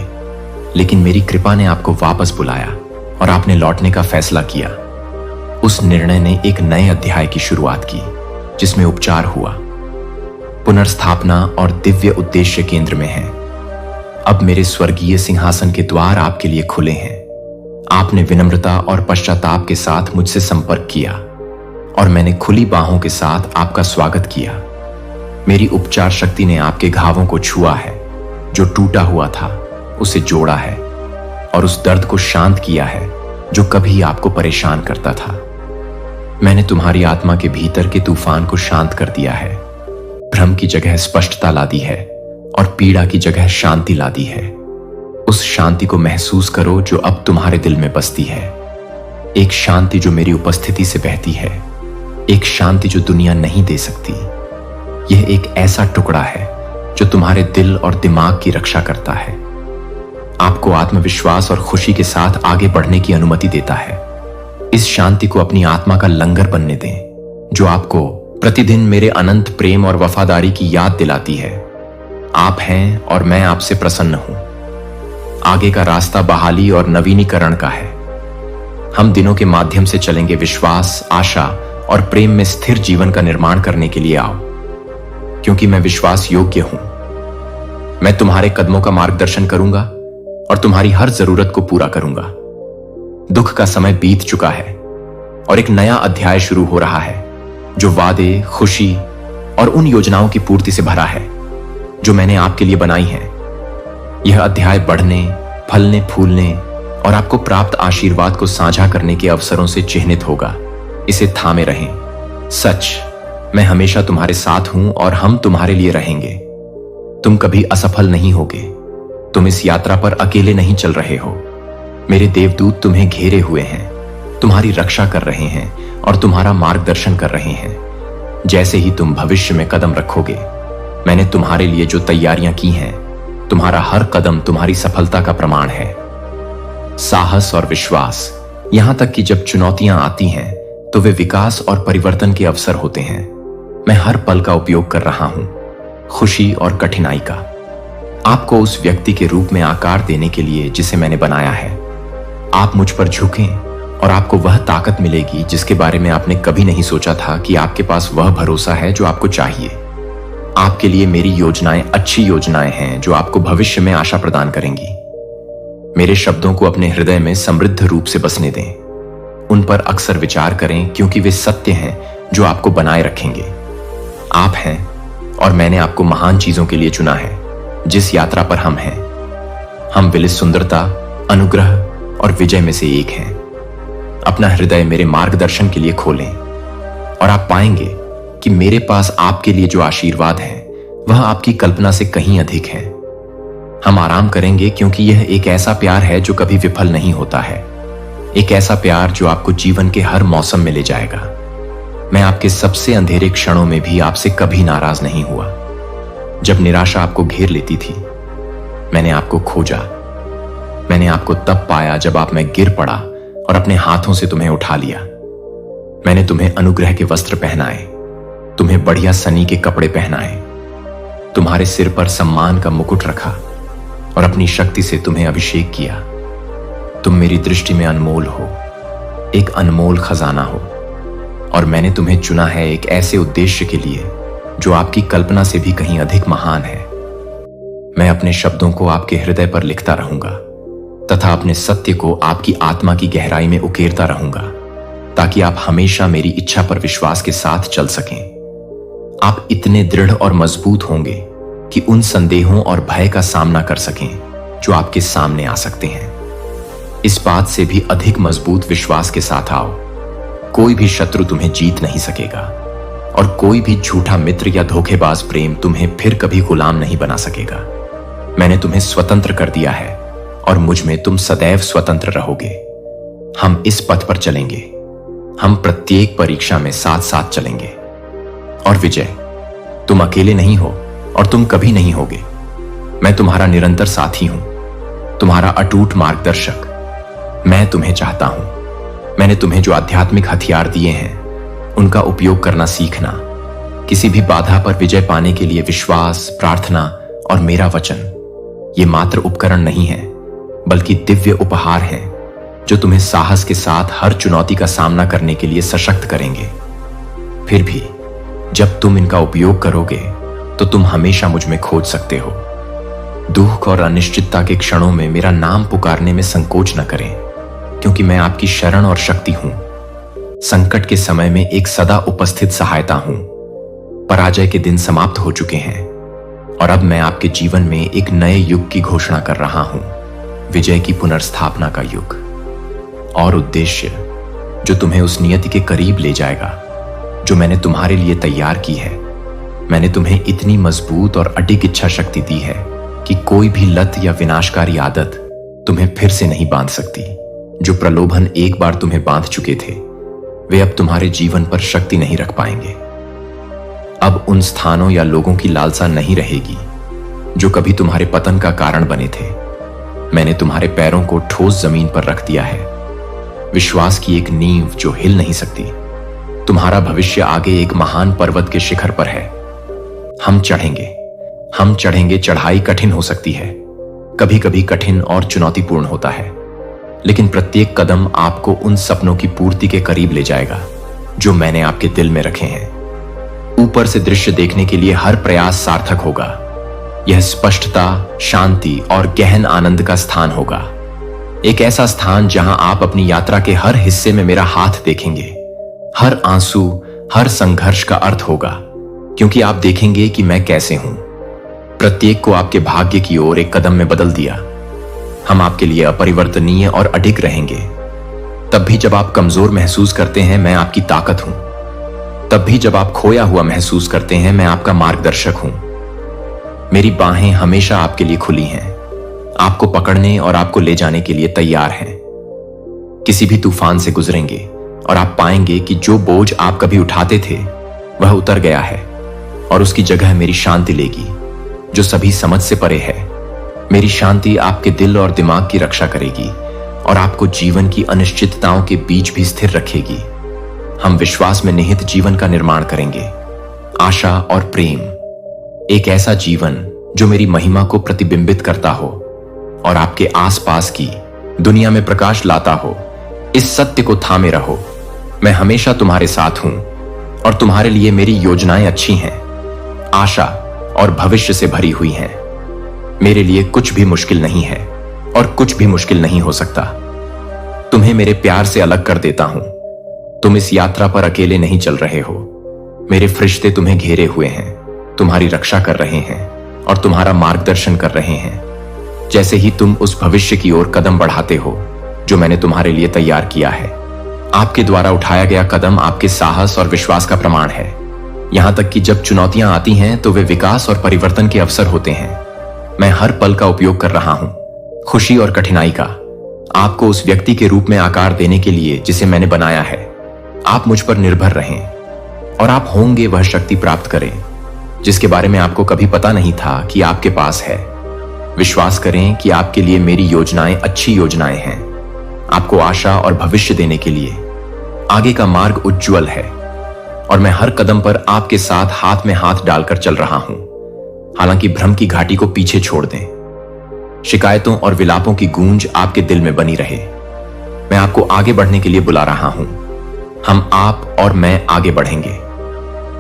लेकिन मेरी कृपा ने आपको वापस बुलाया और आपने लौटने का फैसला किया। उस निर्णय ने एक नए अध्याय की शुरुआत की जिसमें उपचार हुआ, पुनर्स्थापना और दिव्य उद्देश्य केंद्र में है। अब मेरे स्वर्गीय सिंहासन के द्वार आपके लिए खुले हैं। आपने विनम्रता और पश्चाताप के साथ मुझसे संपर्क किया और मैंने खुली बाहों के साथ आपका स्वागत किया। मेरी उपचार शक्ति ने आपके घावों को छुआ है, जो टूटा हुआ था उसे जोड़ा है और उस दर्द को शांत किया है जो कभी आपको परेशान करता था। मैंने तुम्हारी आत्मा के भीतर के तूफान को शांत कर दिया है, भ्रम की जगह स्पष्टता ला दी है और पीड़ा की जगह शांति ला दी है। उस शांति को महसूस करो जो अब तुम्हारे दिल में बसती है, एक शांति जो मेरी उपस्थिति से बहती है, एक शांति जो दुनिया नहीं दे सकती। यह एक ऐसा टुकड़ा है जो तुम्हारे दिल और दिमाग की रक्षा करता है, आपको आत्मविश्वास और खुशी के साथ आगे बढ़ने की अनुमति देता है। इस शांति को अपनी आत्मा का लंगर बनने दें जो आपको प्रतिदिन मेरे अनंत प्रेम और वफादारी की याद दिलाती है। आप हैं और मैं आपसे प्रसन्न हूं। आगे का रास्ता बहाली और नवीनीकरण का है। हम दिनों के माध्यम से चलेंगे, विश्वास, आशा और प्रेम में स्थिर जीवन का निर्माण करने के लिए आओ, क्योंकि मैं विश्वास योग्य हूं। मैं तुम्हारे कदमों का मार्गदर्शन करूंगा और तुम्हारी हर जरूरत को पूरा करूंगा। दुख का समय बीत चुका है और एक नया अध्याय शुरू हो रहा है जो वादे, खुशी और उन योजनाओं की पूर्ति से भरा है जो मैंने आपके लिए बनाई हैं। यह अध्याय बढ़ने, फलने, फूलने और आपको प्राप्त आशीर्वाद को साझा करने के अवसरों से चिह्नित होगा। इसे थामे रहें। सच, मैं हमेशा तुम्हारे साथ हूं और हम तुम्हारे लिए रहेंगे। तुम कभी असफल नहीं होगे। तुम इस यात्रा पर अकेले नहीं चल रहे हो। मेरे देवदूत तुम्हें घेरे हुए हैं, तुम्हारी रक्षा कर रहे हैं और तुम्हारा मार्गदर्शन कर रहे हैं। जैसे ही तुम भविष्य में कदम रखोगे, मैंने तुम्हारे लिए जो तैयारियां की हैं, तुम्हारा हर कदम तुम्हारी सफलता का प्रमाण है। साहस और विश्वास, यहां तक कि जब चुनौतियां आती हैं तो वे विकास और परिवर्तन के अवसर होते हैं। मैं हर पल का उपयोग कर रहा हूं, खुशी और कठिनाई का, आपको उस व्यक्ति के रूप में आकार देने के लिए जिसे मैंने बनाया है। आप मुझ पर झुकें और आपको वह ताकत मिलेगी जिसके बारे में आपने कभी नहीं सोचा था कि आपके पास वह भरोसा है जो आपको चाहिए। आपके लिए मेरी योजनाएं अच्छी योजनाएं हैं जो आपको भविष्य में आशा प्रदान करेंगी। मेरे शब्दों को अपने हृदय में समृद्ध रूप से बसने दें। उन पर अक्सर विचार करें क्योंकि वे सत्य हैं जो आपको बनाए रखेंगे। आप हैं और मैंने आपको महान चीजों के लिए चुना है। जिस यात्रा पर हम हैं, हम विलिस सुंदरता, अनुग्रह और विजय में से एक हैं। अपना हृदय मेरे मार्गदर्शन के लिए खोलें और आप पाएंगे कि मेरे पास आपके लिए जो आशीर्वाद है वह आपकी कल्पना से कहीं अधिक है। हम आराम करेंगे क्योंकि यह एक ऐसा प्यार है जो कभी विफल नहीं होता है। एक ऐसा प्यार जो आपको जीवन के हर मौसम में ले जाएगा। मैं आपके सबसे अंधेरे क्षणों में भी आपसे कभी नाराज नहीं हुआ। जब निराशा आपको घेर लेती थी, मैंने आपको खोजा। मैंने आपको तब पाया जब आप में गिर पड़ा और अपने हाथों से तुम्हें उठा लिया। मैंने तुम्हें अनुग्रह के वस्त्र पहनाए, तुम्हें बढ़िया सनी के कपड़े पहनाए, तुम्हारे सिर पर सम्मान का मुकुट रखा और अपनी शक्ति से तुम्हें अभिषेक किया। तुम मेरी दृष्टि में अनमोल हो, एक अनमोल खजाना हो, और मैंने तुम्हें चुना है एक ऐसे उद्देश्य के लिए जो आपकी कल्पना से भी कहीं अधिक महान है। मैं अपने शब्दों को आपके हृदय पर लिखता रहूंगा तथा अपने सत्य को आपकी आत्मा की गहराई में उकेरता रहूंगा, ताकि आप हमेशा मेरी इच्छा पर विश्वास के साथ चल सकें। आप इतने दृढ़ और मजबूत होंगे कि उन संदेहों और भय का सामना कर सकें जो आपके सामने आ सकते हैं। इस बात से भी अधिक मजबूत विश्वास के साथ आओ, कोई भी शत्रु तुम्हें जीत नहीं सकेगा और कोई भी झूठा मित्र या धोखेबाज प्रेम तुम्हें फिर कभी गुलाम नहीं बना सकेगा। मैंने तुम्हें स्वतंत्र कर दिया है और मुझ में तुम सदैव स्वतंत्र रहोगे। हम इस पथ पर चलेंगे, हम प्रत्येक परीक्षा में साथ साथ चलेंगे। और विजय, तुम अकेले नहीं हो और तुम कभी नहीं होगे। मैं तुम्हारा निरंतर साथी हूं, तुम्हारा अटूट मार्गदर्शक। मैं तुम्हें चाहता हूं। मैंने तुम्हें जो आध्यात्मिक हथियार दिए हैं उनका उपयोग करना सीखना। किसी भी बाधा पर विजय पाने के लिए विश्वास, प्रार्थना और मेरा वचन ये मात्र उपकरण नहीं है, बल्कि दिव्य उपहार हैं जो तुम्हें साहस के साथ हर चुनौती का सामना करने के लिए सशक्त करेंगे। फिर भी जब तुम इनका उपयोग करोगे तो तुम हमेशा मुझ में खोज सकते हो। दुख और अनिश्चितता के क्षणों में मेरा नाम पुकारने में संकोच न करें, क्योंकि मैं आपकी शरण और शक्ति हूं। संकट के समय में एक सदा उपस्थित सहायता हूं। पराजय के दिन समाप्त हो चुके हैं और अब मैं आपके जीवन में एक नए युग की घोषणा कर रहा हूं, विजय की पुनर्स्थापना का युग। और उद्देश्य जो तुम्हें उस नियति के करीब ले जाएगा जो मैंने तुम्हारे लिए तैयार की है। मैंने तुम्हें इतनी मजबूत और अडिग इच्छा शक्ति दी है कि कोई भी लत या विनाशकारी आदत तुम्हें फिर से नहीं बांध सकती। जो प्रलोभन एक बार तुम्हें बांध चुके थे, वे अब तुम्हारे जीवन पर शक्ति नहीं रख पाएंगे। अब उन स्थानों या लोगों की लालसा नहीं रहेगी जो कभी तुम्हारे पतन का कारण बने थे। मैंने तुम्हारे पैरों को ठोस जमीन पर रख दिया है, विश्वास की एक नींव जो हिल नहीं सकती। तुम्हारा भविष्य आगे एक महान पर्वत के शिखर पर है। हम चढ़ेंगे। चढ़ाई कठिन हो सकती है, कभी कभी कठिन और चुनौतीपूर्ण होता है, लेकिन प्रत्येक कदम आपको उन सपनों की पूर्ति के करीब ले जाएगा जो मैंने आपके दिल में रखे हैं। ऊपर से दृश्य देखने के लिए हर प्रयास सार्थक होगा। यह स्पष्टता, शांति और गहन आनंद का स्थान होगा। एक ऐसा स्थान जहां आप अपनी यात्रा के हर हिस्से में मेरा हाथ देखेंगे। हर आंसू, हर संघर्ष का अर्थ होगा, क्योंकि आप देखेंगे कि मैं कैसे हूं। प्रत्येक को आपके भाग्य की ओर एक कदम में बदल दिया। हम आपके लिए अपरिवर्तनीय और अडिग रहेंगे। तब भी जब आप कमजोर महसूस करते हैं, मैं आपकी ताकत हूं। तब भी जब आप खोया हुआ महसूस करते हैं, मैं आपका मार्गदर्शक हूं। मेरी बाहें हमेशा आपके लिए खुली हैं, आपको पकड़ने और आपको ले जाने के लिए तैयार हैं। किसी भी तूफान से गुजरेंगे और आप पाएंगे कि जो बोझ आप कभी उठाते थे वह उतर गया है और उसकी जगह मेरी शांति लेगी जो सभी समझ से परे है। मेरी शांति आपके दिल और दिमाग की रक्षा करेगी और आपको जीवन की अनिश्चितताओं के बीच भी स्थिर रखेगी। हम विश्वास में निहित जीवन का निर्माण करेंगे, आशा और प्रेम। एक ऐसा जीवन जो मेरी महिमा को प्रतिबिंबित करता हो और आपके आसपास की दुनिया में प्रकाश लाता हो। इस सत्य को थामे रहो, मैं हमेशा तुम्हारे साथ हूं और तुम्हारे लिए मेरी योजनाएं अच्छी हैं, आशा और भविष्य से भरी हुई हैं। मेरे लिए कुछ भी मुश्किल नहीं है और कुछ भी मुश्किल नहीं हो सकता। तुम्हें मेरे प्यार से अलग कर देता हूं। तुम इस यात्रा पर अकेले नहीं चल रहे हो। मेरे फरिश्ते तुम्हें घेरे हुए हैं, तुम्हारी रक्षा कर रहे हैं और तुम्हारा मार्गदर्शन कर रहे हैं, जैसे ही तुम उस भविष्य की ओर कदम बढ़ाते हो जो मैंने तुम्हारे लिए तैयार किया है। आपके द्वारा उठाया गया कदम आपके साहस और विश्वास का प्रमाण है। यहां तक कि जब चुनौतियां आती हैं तो वे विकास और परिवर्तन के अवसर होते हैं। मैं हर पल का उपयोग कर रहा हूं, खुशी और कठिनाई का, आपको उस व्यक्ति के रूप में आकार देने के लिए जिसे मैंने बनाया है। आप मुझ पर निर्भर रहें और आप होंगे वह शक्ति प्राप्त करें जिसके बारे में आपको कभी पता नहीं था कि आपके पास है। विश्वास करें कि आपके लिए मेरी योजनाएं अच्छी योजनाएं हैं, आपको आशा और भविष्य देने के लिए। आगे का मार्ग उज्जवल है और मैं हर कदम पर आपके साथ हाथ में हाथ डालकर चल रहा हूं। हालांकि भ्रम की घाटी को पीछे छोड़ दें, शिकायतों और विलापों की गूंज आपके दिल में बनी रहे। मैं आपको आगे बढ़ने के लिए बुला रहा हूं। हम आप और मैं आगे बढ़ेंगे,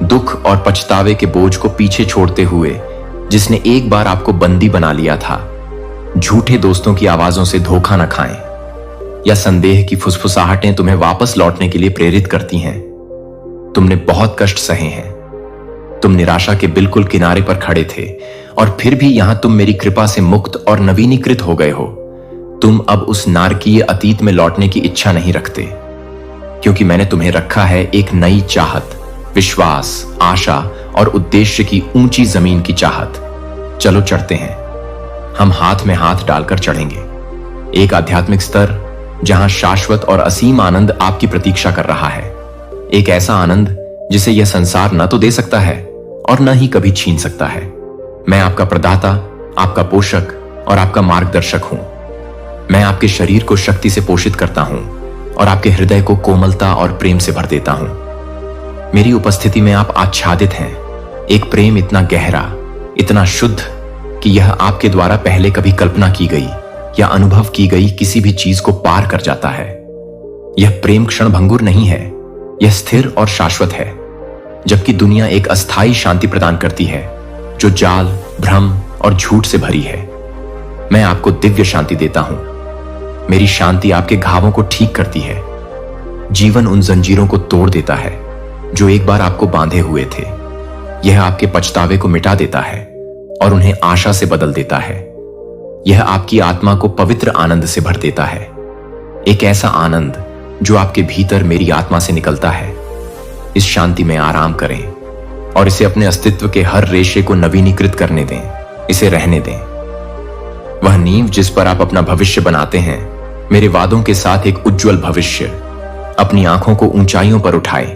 दुख और पछतावे के बोझ को पीछे छोड़ते हुए। जिसने एक बार आपको बंदी बना लिया था, झूठे दोस्तों की आवाजों से धोखा न खाएं या संदेह की फुसफुसाहटें तुम्हें वापस लौटने के लिए प्रेरित करती हैं। तुमने बहुत कष्ट सहे हैं, तुम निराशा के बिल्कुल किनारे पर खड़े थे और फिर भी यहां तुम मेरी कृपा से मुक्त और नवीनीकृत हो गए हो। तुम अब उस नारकीय अतीत में लौटने की इच्छा नहीं रखते, क्योंकि मैंने तुम्हें रखा है एक नई चाहत, विश्वास, आशा और उद्देश्य की ऊंची जमीन की चाहत। चलो चढ़ते हैं, हम हाथ में हाथ डालकर चढ़ेंगे। एक आध्यात्मिक स्तर जहां शाश्वत और असीम आनंद आपकी प्रतीक्षा कर रहा है। एक ऐसा आनंद जिसे यह संसार न तो दे सकता है और न ही कभी छीन सकता है। मैं आपका प्रदाता, आपका पोषक और आपका मार्गदर्शक हूं। मैं आपके शरीर को शक्ति से पोषित करता हूं और आपके हृदय को कोमलता और प्रेम से भर देता हूं। मेरी उपस्थिति में आप आच्छादित हैं। एक प्रेम इतना गहरा, इतना शुद्ध कि यह आपके द्वारा पहले कभी कल्पना की गई या अनुभव की गई किसी भी चीज को पार कर जाता है। यह प्रेम क्षणभंगुर नहीं है, यह स्थिर और शाश्वत है। जबकि दुनिया एक अस्थायी शांति प्रदान करती है जो जाल, भ्रम और झूठ से भरी है, मैं आपको दिव्य शांति देता हूं। मेरी शांति आपके घावों को ठीक करती है। जीवन उन जंजीरों को तोड़ देता है जो एक बार आपको बांधे हुए थे। यह आपके पछतावे को मिटा देता है और उन्हें आशा से बदल देता है। यह आपकी आत्मा को पवित्र आनंद से भर देता है, एक ऐसा आनंद जो आपके भीतर मेरी आत्मा से निकलता है। इस शांति में आराम करें और इसे अपने अस्तित्व के हर रेशे को नवीनीकृत करने दें, इसे रहने दें। वह नींव जिस पर आप अपना भविष्य बनाते हैं, मेरे वादों के साथ एक उज्जवल भविष्य। अपनी आंखों को ऊंचाइयों पर उठाएं,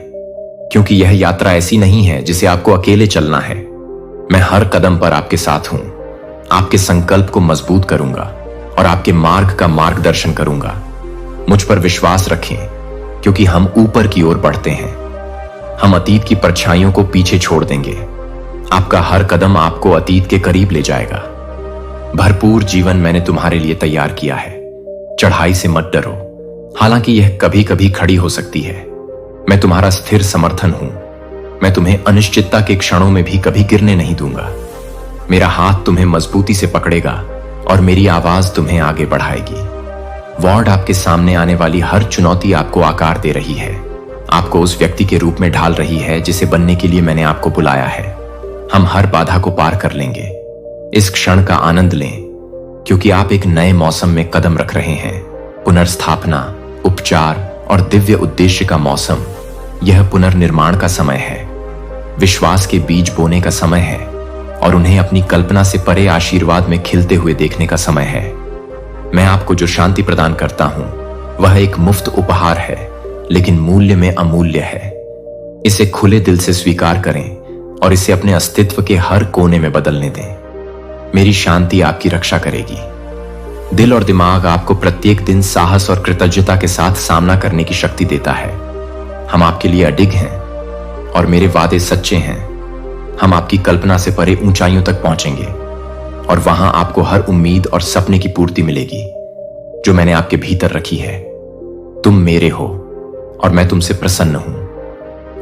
क्योंकि यह यात्रा ऐसी नहीं है जिसे आपको अकेले चलना है। मैं हर कदम पर आपके साथ हूं, आपके संकल्प को मजबूत करूंगा और आपके मार्ग का मार्गदर्शन करूंगा। मुझ पर विश्वास रखें, क्योंकि हम ऊपर की ओर बढ़ते हैं। हम अतीत की परछाइयों को पीछे छोड़ देंगे। आपका हर कदम आपको अतीत के करीब ले जाएगा। भरपूर जीवन मैंने तुम्हारे लिए तैयार किया है। चढ़ाई से मत डरो, हालांकि यह कभी कभी खड़ी हो सकती है। मैं तुम्हारा स्थिर समर्थन हूं। मैं तुम्हें अनिश्चितता के क्षणों में भी कभी गिरने नहीं दूंगा। मेरा हाथ तुम्हें मजबूती से पकड़ेगा और मेरी आवाज तुम्हें आगे बढ़ाएगी। वार्ड आपके सामने आने वाली हर चुनौती आपको आकार दे रही है, आपको उस व्यक्ति के रूप में ढाल रही है जिसे बनने के लिए मैंने आपको बुलाया है। हम हर बाधा को पार कर लेंगे। इस क्षण का आनंद लें, क्योंकि आप एक नए मौसम में कदम रख रहे हैं। पुनर्स्थापना, उपचार और दिव्य उद्देश्य का मौसम। यह पुनर्निर्माण का समय है, विश्वास के बीज बोने का समय है और उन्हें अपनी कल्पना से परे आशीर्वाद में खिलते हुए देखने का समय है। मैं आपको जो शांति प्रदान करता हूं वह एक मुफ्त उपहार है, लेकिन मूल्य में अमूल्य है। इसे खुले दिल से स्वीकार करें और इसे अपने अस्तित्व के हर कोने में बदलने दें। मेरी शांति आपकी रक्षा करेगी। दिल और दिमाग आपको प्रत्येक दिन साहस और कृतज्ञता के साथ सामना करने की शक्ति देता है। हम आपके लिए अडिग हैं और मेरे वादे सच्चे हैं। हम आपकी कल्पना से परे ऊंचाइयों तक पहुंचेंगे और वहां आपको हर उम्मीद और सपने की पूर्ति मिलेगी जो मैंने आपके भीतर रखी है। तुम मेरे हो और मैं तुमसे प्रसन्न हूं।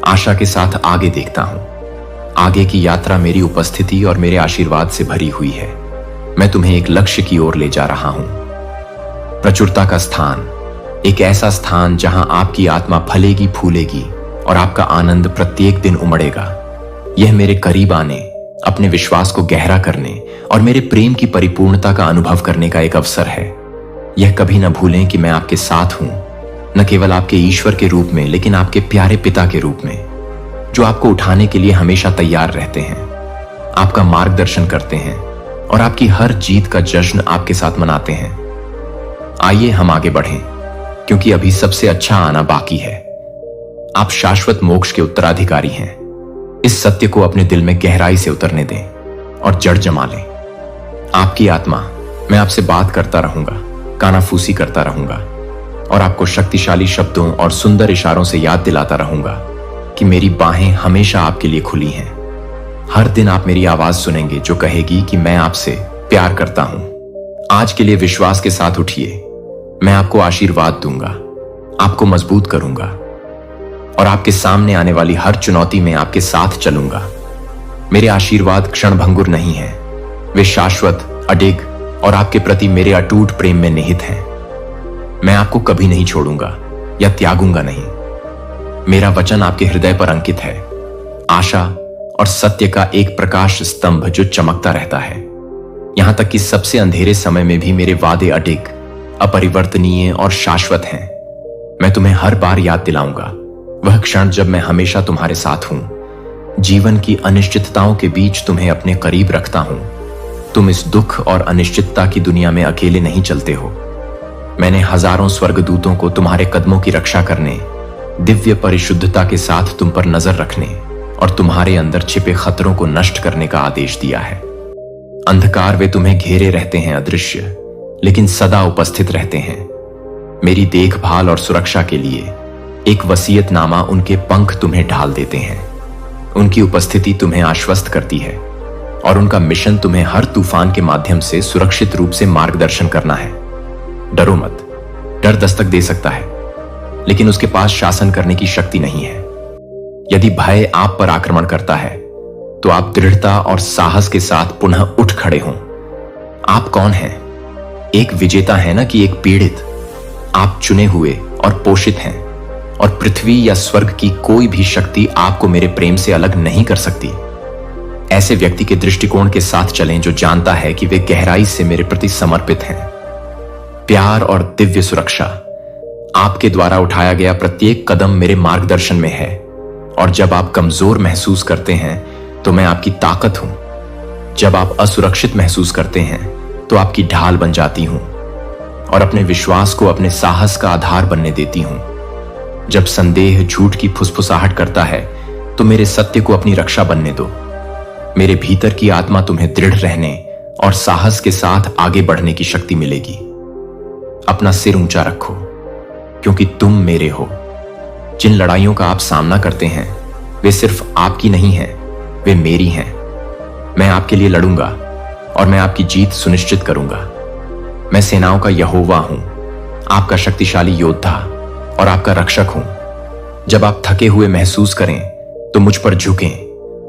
आशा के साथ आगे देखता हूं। आगे की यात्रा मेरी उपस्थिति और मेरे आशीर्वाद से भरी हुई है। मैं तुम्हें एक लक्ष्य की ओर ले जा रहा हूं। प्रचुरता का स्थान, एक ऐसा स्थान जहां आपकी आत्मा फलेगी फूलेगी और आपका आनंद प्रत्येक दिन उमड़ेगा। यह मेरे करीब आने, अपने विश्वास को गहरा करने और मेरे प्रेम की परिपूर्णता का अनुभव करने का एक अवसर है। यह कभी न भूलें कि मैं आपके साथ हूं, न केवल आपके ईश्वर के रूप में, लेकिन आपके प्यारे पिता के रूप में, जो आपको उठाने के लिए हमेशा तैयार रहते हैं, आपका मार्गदर्शन करते हैं और आपकी हर जीत का जश्न आपके साथ मनाते हैं। आइए हम आगे बढ़ें, क्योंकि अभी सबसे अच्छा आना बाकी है। आप शाश्वत मोक्ष के उत्तराधिकारी हैं। इस सत्य को अपने दिल में गहराई से उतरने दें और जड़ जमा लें। आपकी आत्मा, मैं आपसे बात करता रहूंगा, कानाफूसी करता रहूंगा और आपको शक्तिशाली शब्दों और सुंदर इशारों से याद दिलाता रहूंगा कि मेरी बाहें हमेशा आपके लिए खुली हैं। हर दिन आप मेरी आवाज सुनेंगे जो कहेगी कि मैं आपसे प्यार करता हूं। आज के लिए विश्वास के साथ उठिए। मैं आपको आशीर्वाद दूंगा, आपको मजबूत करूंगा और आपके सामने आने वाली हर चुनौती में आपके साथ चलूंगा। मेरे आशीर्वाद क्षणभंगुर नहीं हैं, वे शाश्वत, अडिग और आपके प्रति मेरे अटूट प्रेम में निहित हैं। मैं आपको कभी नहीं छोड़ूंगा या त्यागूंगा नहीं। मेरा वचन आपके हृदय पर अंकित है, आशा और सत्य का एक प्रकाश स्तंभ जो चमकता रहता है। यहां तक कि सबसे अंधेरे समय में भी मेरे वादे अडिग, अपरिवर्तनीय और शाश्वत हैं। मैं तुम्हें हर बार याद दिलाऊंगा वह क्षण जब मैं हमेशा तुम्हारे साथ हूं। जीवन की अनिश्चितताओं के बीच तुम्हें अपने करीब रखता हूं। तुम इस दुख और अनिश्चितता की दुनिया में अकेले नहीं चलते हो। मैंने हजारों स्वर्गदूतों को तुम्हारे कदमों की रक्षा करने, दिव्य परिशुद्धता के साथ तुम पर नजर रखने और तुम्हारे अंदर छिपे खतरों को नष्ट करने का आदेश दिया है। अंधकार वे तुम्हें घेरे रहते हैं अदृश्य, लेकिन सदा उपस्थित रहते हैं। मेरी देखभाल और सुरक्षा के लिए एक वसीयतनामा उनके पंख तुम्हें ढाल देते हैं। उनकी उपस्थिति तुम्हें आश्वस्त करती है और उनका मिशन तुम्हें हर तूफान के माध्यम से सुरक्षित रूप से मार्गदर्शन करना है। डरो मत। डर दस्तक दे सकता है, लेकिन उसके पास शासन करने की शक्ति नहीं है। यदि भय आप पर आक्रमण करता है तो आप दृढ़ता और साहस के साथ पुनः उठ खड़े हों। आप कौन हैं? एक विजेता है ना कि एक पीड़ित? आप चुने हुए और पोषित हैं और पृथ्वी या स्वर्ग की कोई भी शक्ति आपको मेरे प्रेम से अलग नहीं कर सकती। ऐसे व्यक्ति के दृष्टिकोण के साथ चलें जो जानता है कि वे गहराई से मेरे प्रति समर्पित हैं। प्यार और दिव्य सुरक्षा, आपके द्वारा उठाया गया प्रत्येक कदम मेरे मार्गदर्शन में है और जब आप कमजोर महसूस करते हैं तो मैं आपकी ताकत हूं। जब आप असुरक्षित महसूस करते हैं तो आपकी ढाल बन जाती हूं और अपने विश्वास को अपने साहस का आधार बनने देती हूं। जब संदेह झूठ की फुसफुसाहट करता है तो मेरे सत्य को अपनी रक्षा बनने दो। मेरे भीतर की आत्मा तुम्हें दृढ़ रहने और साहस के साथ आगे बढ़ने की शक्ति मिलेगी। अपना सिर ऊंचा रखो, क्योंकि तुम मेरे हो। जिन लड़ाइयों का आप सामना करते हैं वे सिर्फ आपकी नहीं हैं, वे मेरी हैं। मैं आपके लिए लड़ूंगा और मैं आपकी जीत सुनिश्चित करूंगा। मैं सेनाओं का यहोवा हूं, आपका शक्तिशाली योद्धा और आपका रक्षक हूं। जब आप थके हुए महसूस करें तो मुझ पर झुकें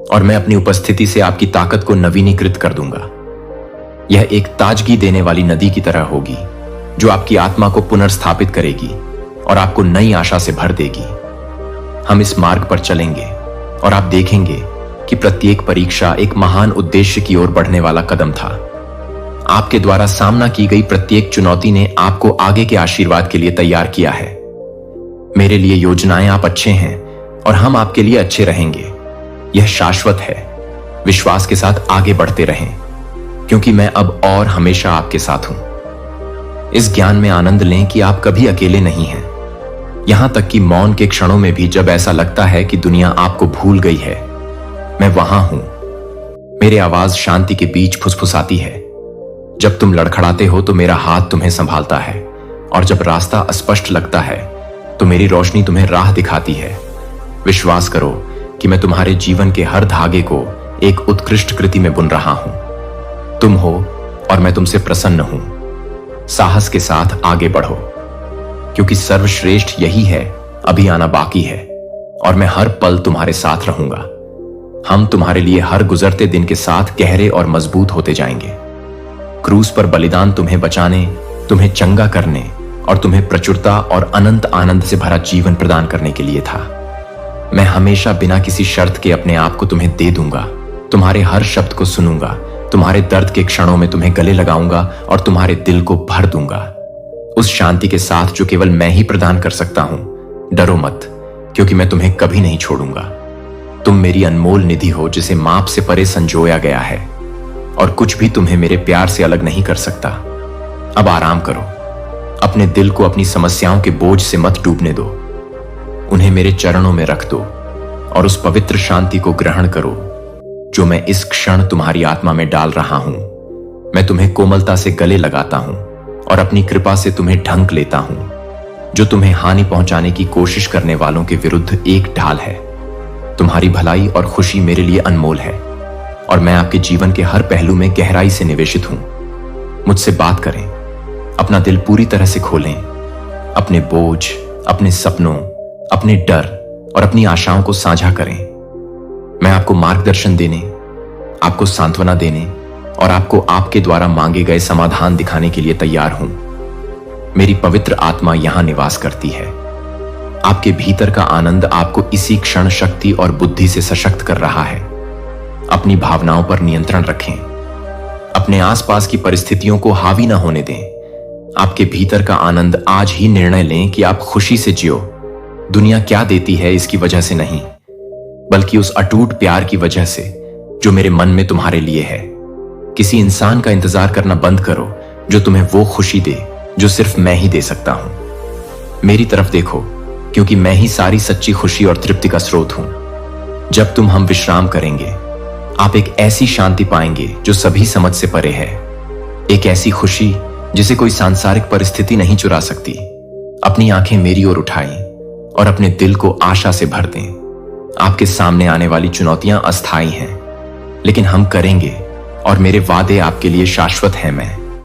और मैं अपनी उपस्थिति से आपकी ताकत को नवीनीकृत कर दूंगा। यह एक ताजगी देने वाली नदी की तरह होगी जो आपकी आत्मा को पुनर्स्थापित करेगी और आपको नई आशा से भर देगी। हम इस मार्ग पर चलेंगे और आप देखेंगे कि प्रत्येक परीक्षा एक महान उद्देश्य की ओर बढ़ने वाला कदम था। आपके द्वारा सामना की गई प्रत्येक चुनौती ने आपको आगे के आशीर्वाद के लिए तैयार किया है। मेरे लिए योजनाएं आप अच्छे हैं और हम आपके लिए अच्छे रहेंगे। यह शाश्वत है। विश्वास के साथ आगे बढ़ते रहें, क्योंकि मैं अब और हमेशा आपके साथ हूं। इस ज्ञान में आनंद लें कि आप कभी अकेले नहीं हैं। यहां तक कि मौन के क्षणों में भी जब ऐसा लगता है कि दुनिया आपको भूल गई है, मैं वहां हूं। मेरी आवाज शांति के बीच फुसफुसाती है। जब तुम लड़खड़ाते हो तो मेरा हाथ तुम्हें संभालता है और जब रास्ता अस्पष्ट लगता है तो मेरी रोशनी तुम्हें राह दिखाती है। विश्वास करो कि मैं तुम्हारे जीवन के हर धागे को एक उत्कृष्ट कृति में बुन रहा हूं। तुम हो और मैं तुमसे प्रसन्न हूं। साहस के साथ आगे बढ़ो, क्योंकि सर्वश्रेष्ठ यही है, अभी आना बाकी है और मैं हर पल तुम्हारे साथ रहूंगा। हम तुम्हारे लिए हर गुजरते दिन के साथ गहरे और मजबूत होते जाएंगे। क्रूस पर बलिदान तुम्हें बचाने, तुम्हें चंगा करने और तुम्हें प्रचुरता और अनंत आनंद से भरा जीवन प्रदान करने के लिए था। मैं हमेशा बिना किसी शर्त के अपने आप को तुम्हें दे दूंगा। तुम्हारे हर शब्द को सुनूंगा, तुम्हारे दर्द के क्षणों में तुम्हें गले लगाऊंगा और तुम्हारे दिल को भर दूंगा उस शांति के साथ जो केवल मैं ही प्रदान कर सकता हूं। डरो मत, क्योंकि मैं तुम्हें कभी नहीं छोड़ूंगा। तुम मेरी अनमोल निधि हो जिसे माप से परे संजोया गया है और कुछ भी तुम्हें मेरे प्यार से अलग नहीं कर सकता। अब आराम करो अपने दिल को अपनी समस्याओं के बोझ से मत डूबने दो। उन्हें मेरे चरणों में रख दो और उस पवित्र शांति को ग्रहण करो जो मैं इस क्षण तुम्हारी आत्मा में डाल रहा हूं। मैं तुम्हें कोमलता से गले लगाता हूं और अपनी कृपा से तुम्हें ढंक लेता हूं, जो तुम्हें हानि पहुंचाने की कोशिश करने वालों के विरुद्ध एक ढाल है। तुम्हारी भलाई और खुशी मेरे लिए अनमोल है और मैं आपके जीवन के हर पहलू में गहराई से निवेशित हूं। मुझसे बात करें, अपना दिल पूरी तरह से खोलें, अपने बोझ, अपने सपनों, अपने डर और अपनी आशाओं को साझा करें। मैं आपको मार्गदर्शन देने, आपको सांत्वना देने और आपको आपके द्वारा मांगे गए समाधान दिखाने के लिए तैयार हूं। मेरी पवित्र आत्मा यहां निवास करती है। आपके भीतर का आनंद आपको इसी क्षण शक्ति और बुद्धि से सशक्त कर रहा है। अपनी भावनाओं पर नियंत्रण रखें। अपने आसपास की परिस्थितियों को हावी न होने दें। आपके भीतर का आनंद आज ही निर्णय लें कि आप खुशी से जियो। दुनिया क्या देती है इसकी वजह से नहीं, बल्कि उस अटूट प्यार की वजह से जो मेरे मन में तुम्हारे लिए है। किसी इंसान का इंतजार करना बंद करो जो तुम्हें वो खुशी दे जो सिर्फ मैं ही दे सकता हूं। मेरी तरफ देखो, क्योंकि मैं ही सारी सच्ची खुशी और तृप्ति का स्रोत हूं। जब हम विश्राम करेंगे, आप एक ऐसी शांति पाएंगे जो सभी समझ से परे है। एक ऐसी खुशी जिसे कोई सांसारिक परिस्थिति नहीं चुरा सकती। अपनी आंखें मेरी ओर उठाएं और अपने दिल को आशा से भर दें। आपके सामने आने वाली चुनौतियां अस्थायी हैं, लेकिन हम करेंगे और मेरे वादे आपके लिए शाश्वत हैं। मैं